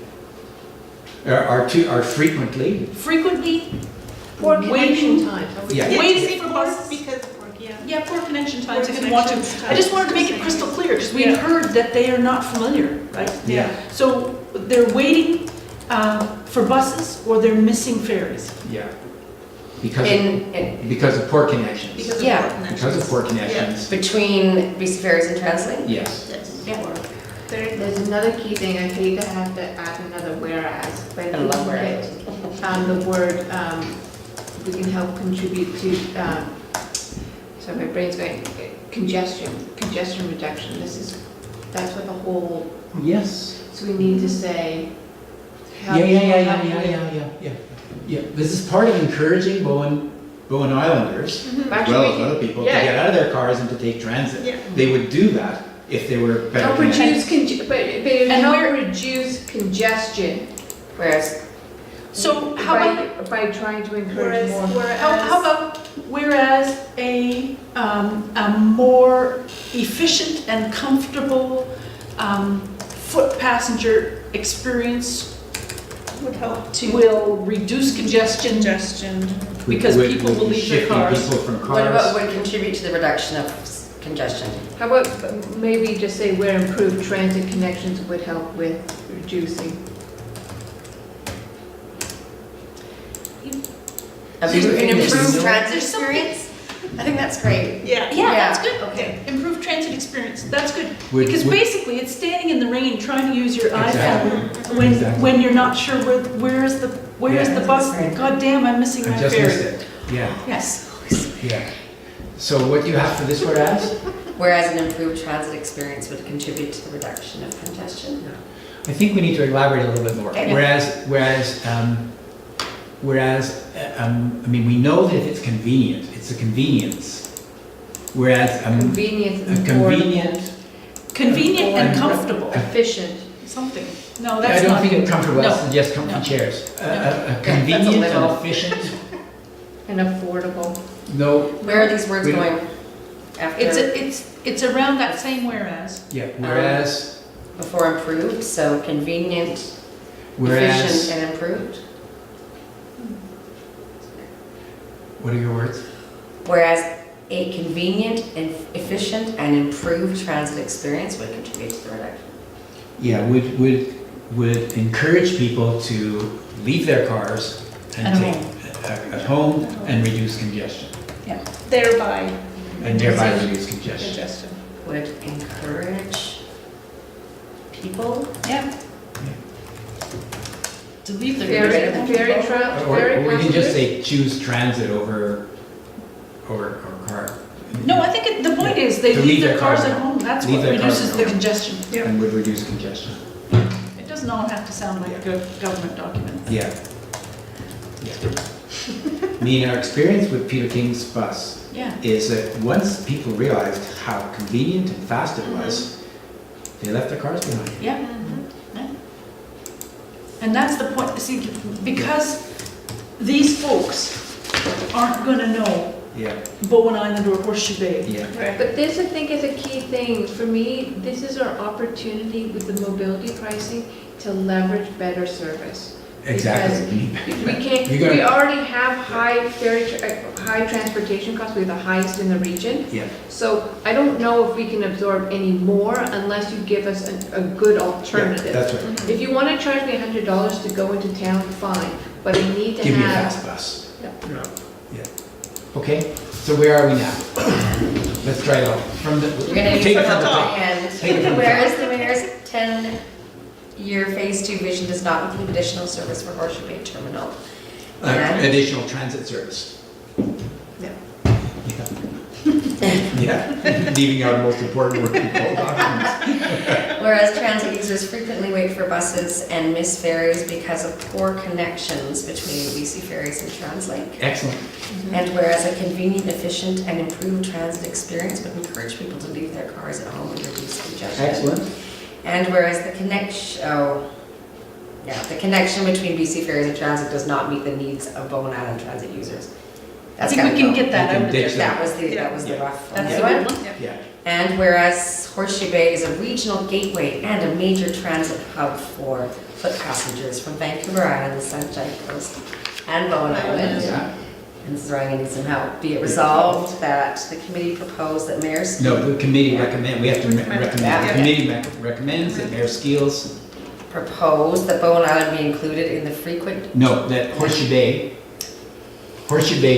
Are frequently, Frequently, Poor connection waiting, time. Yeah. Yeah, waiting say for poor buses. because of work, yeah. Yeah, poor connection Poor times if you want to. connection I just wanted to make it times. crystal clear, because we Yeah. heard that they are not familiar, right? yeah, So they're waiting for buses or they're missing ferries. yeah. Because, In, because of poor connections. Because of Yeah. poor connections. Because of poor connections, between BC Ferries and TransLink? yes. Yes. Yeah. There, There's another key thing, I hate to have to add another whereas, but I love if you get, the word, we can help contribute to, sorry, my brain's going, congestion reduction, that's what the whole, Yes. so we need to say. help- Yeah. This is part of encouraging Bowen Islanders, as Actually, well we as can- other people, to yeah. get out of their cars and to take transit. Yeah. They would do that if they were better Help connected. reduce, but it And help where- reduce congestion Whereas, So how about, by trying to encourage whereas, more. how about whereas a more efficient and comfortable foot passenger experience would help to will reduce congestion congestion. because Would- people would will be leave their shifting cars. people from what about cars. would contribute to the reduction of congestion? How about maybe just say where improved transit connections would help with reducing. An See, the thing is, improved you know- transit There's something- experience? I think that's great. Yeah. Yeah, that's Yeah. good. Okay. Improved transit experience, that's good. Would- Because would- basically, it's standing in the rain, trying to use your Exactly. iPhone when, Exactly. when you're not sure where's the Yeah. bus? Right. God damn, I'm missing my I just missed ferry. it, yeah, Yes. yeah. So what do you have for this whereas? Whereas an improved transit experience would contribute to the reduction of congestion. I think we need to elaborate a little bit more. Okay. Whereas, I mean, we know that if it's convenient, it's a convenience. Whereas, Convenience a and convenient, Convenient and comfortable, efficient. something. No, I that's don't not think good. comfortable, I No. suggest comfy No. chairs. A that's a convenient little- and efficient, And affordable. no, Where are these words We don't- going after, It's around that same whereas. yeah, whereas, before improved? So convenient, whereas, efficient, and improved? what are your words? Whereas a convenient and efficient and improved transit experience would contribute to the reduction. Yeah, would encourage people to leave their cars and At take, home. at home and reduce congestion, Thereby and thereby reducing reduce congestion. congestion. Would encourage people? Yeah. To leave their Ferry, cars. ferry trail, ferry Or we can just passengers. say choose transit over car. No, I think the point is, they To leave their cars at home, that's Leave what their cars reduces at the home. congestion. And would reduce congestion. It doesn't all have to sound like a government document. Yeah. Me, our experience with Peter King's bus Yeah. is that once people realized how convenient and fast it was, they left their cars behind. Yeah. Yeah. And that's the point, see, because these folks aren't gonna know Yeah, Bowen Island or Horseshoe Bay. yeah. Right. But this, I think, is a key thing. For me, this is our opportunity with the mobility pricing to leverage better service. Exactly. We can't, You gotta- we already have high high transportation costs, we have the highest in the region. Yeah, So I don't know if we can absorb any more unless you give us a good yeah, alternative. that's right. If you want to charge me $100 to go into town, fine, but I need to Give me a have. fast bus. Yeah. Okay, so where are we now? Let's try it out. From the, You're gonna take use it from from the the top top. end. Take it from the Whereas the mayor's 10-year phase 2 vision does not include additional service for Horseshoe Bay Terminal. And- Additional transit service. Yeah. Yeah, leaving out the most important work people documents. Whereas transit users frequently wait for buses and miss ferries because of poor connections between BC Ferries and TransLink. Excellent. And whereas a convenient, efficient, and improved transit experience would encourage people to leave their cars at home and reduce congestion. Excellent. And whereas the connection between BC Ferries and transit does not meet the needs of Bowen Island transit users. I think we can get that You can out of ditch there. That was the rough one. That's Yeah. a good one. Yeah, And whereas Horseshoe Bay is a regional gateway and a major transit hub for foot passengers from Vancouver Island, the Sunshine Coast, and Bowen Island. Yeah. And this is where I need some help. Be it resolved that the committee propose that Mayor's No, the committee recommend, we have to recommend, Yeah. the committee recommends that Mayor Skeels, propose that Bowen Island be included in the frequent. no, that Horseshoe Bay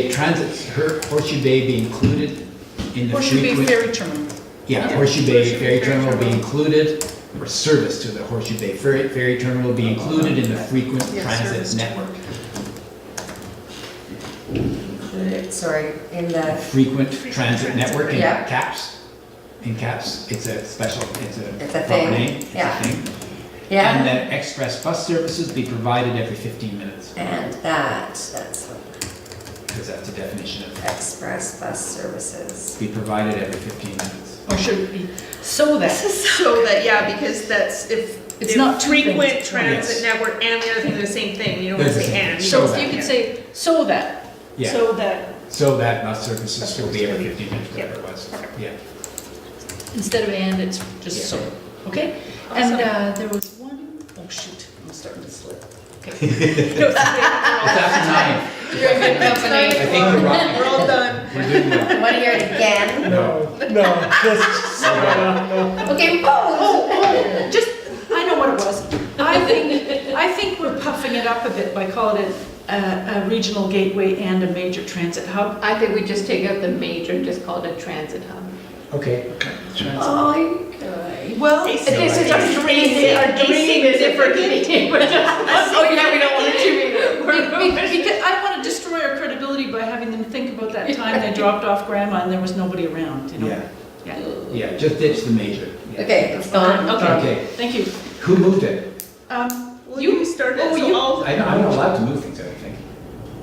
Transit, Horseshoe Bay be included in the Horseshoe Bay frequent. Ferry Terminal. Yeah, Horseshoe Bay Ferry Terminal be included, or service to the Horseshoe Bay Ferry Terminal be included in the frequent service transit to- network. Sorry, in the, Frequent transit network in Yeah. caps. In caps, it's a special, it's a It's a proper thing, name, it's a yeah. thing. And yeah, that express bus services be provided every 15 minutes, and that's what, because that's a definition of, express bus services. be provided every 15 minutes. Or should it be so that? So that, yeah, because that's, if It's not two frequent things. transit Yes. network and the other thing, they're the same thing, you don't want to They're say the same. and. So So if you could say, so that, Yeah, so that, so that bus services will be every 15 minutes, whatever it was. Yeah. instead of and, it's just so, okay? And there was one, oh shoot, I'm starting to slip. Okay. It's after 9. You're in good company. I think we're rocking. We're all done. We're doing well. Want to hear it again? No, just, no. Okay, Oh, just, I know what it was. I think we're puffing it up a bit by calling it a regional gateway and a major transit hub. I think we just take out the major and just call it a transit hub. Okay. Okay. Well, This This is our dream is different meeting. Oh, yeah, we don't want it to be. because I want to destroy our credibility by having them think about that time they dropped off grandma and there was nobody around, you know? Yeah, Yeah. yeah, just ditch the major. Yeah. Okay, it's gone. Okay, Okay, thank you. who moved it? Well, you started, Oh, so you- I'll. I'm not allowed to move things, I don't think.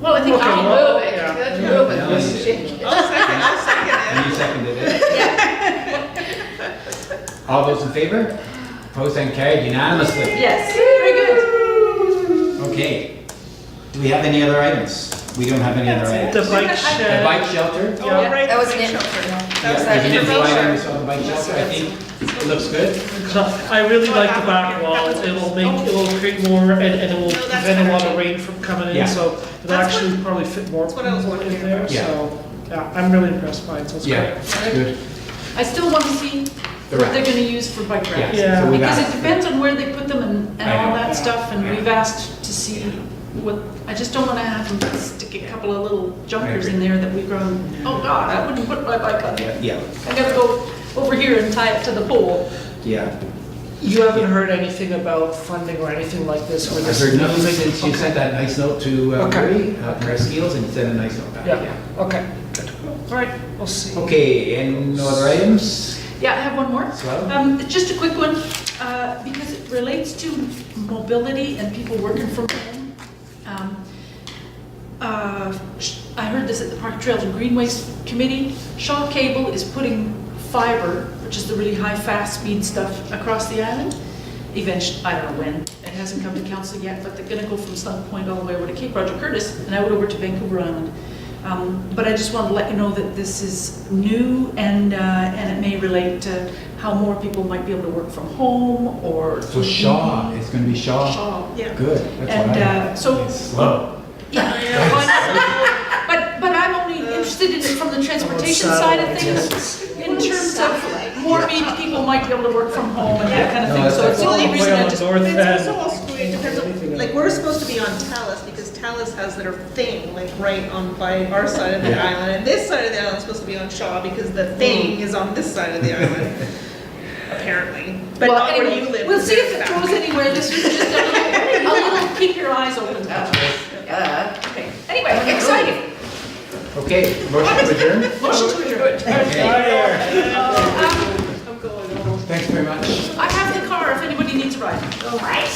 Well, I think Okay, I'll well- Move it, Yeah. let's Yeah. move it. Yeah. Let's shake it. I'll second And you seconded it? All those in favor? Opposed and carried unanimously. Yes, very good. Okay. Do we have any other items? We don't have any other items. The bike The shed. bike shelter? Oh, right, That was the an bike in- shelter. Yeah, was there's an info item information. on the bike shelter, I think. It looks good. I really like the back wall, it'll create more, and it will No, that's prevent a lot of better. rain from coming in, Yeah. so it'll That's actually probably fit more that's what I was people wondering in there, about. Yeah. so, yeah, I'm really impressed by it, so it's great. Yeah, good. I still want to see The what they're rack. gonna use for bike racks. Yeah. So we've Because asked it for- depends on where they put them and I all know. that stuff, and Yeah. we've asked to see what, I just don't wanna have them stick a couple of little junkers in there that we've grown, oh God, I wouldn't put my bike on there. Yeah, I gotta go over here and tie it to the pole. yeah. You haven't heard anything about funding or anything like this, where I've this? heard nothing since you sent that nice note to Okay. Marie, Mayor Skeels, and you sent a nice note back. Yeah, okay, good. All right, We'll see. Okay, and no other items? yeah, I have one more. Well, Just a quick one, because it relates to mobility and people working from home. I heard this at the Park Trails and Greenways Committee. Shaw Cable is putting fiber, which is the really high, fast speed stuff, across the island. Eventually, I don't know when, it hasn't come to council yet, but they're gonna go from Sun Point all the way over to Cape Roger Curtis and out over to Vancouver Island. But I just wanted to let you know that this is new and it may relate to how more people might be able to work from home or. so Shaw, it's gonna be Shaw? Shaw. Yeah. Good, that's And, what I. so- It's slow. Yeah, but I'm only interested in it from the transportation side of things, in terms of more people might be able to work from home and that kind of thing, so it's the only reason I just. It's also, it depends on, like, we're supposed to be on Talus, because Talus has their thing, like, right on by our side of the Yeah. island, and this side of the island is supposed to be on Shaw, because the thing is on this side of the island, apparently. But Well, not where anyway, you live. we'll see if it That's goes bad. anywhere, this was just a little keep your eyes open. Yeah. Okay. Anyway, exciting. Okay, motion to adjourn? Motion to adjourn. Okay, I'm going home. thanks very much. I have the car if anybody needs a ride. All right.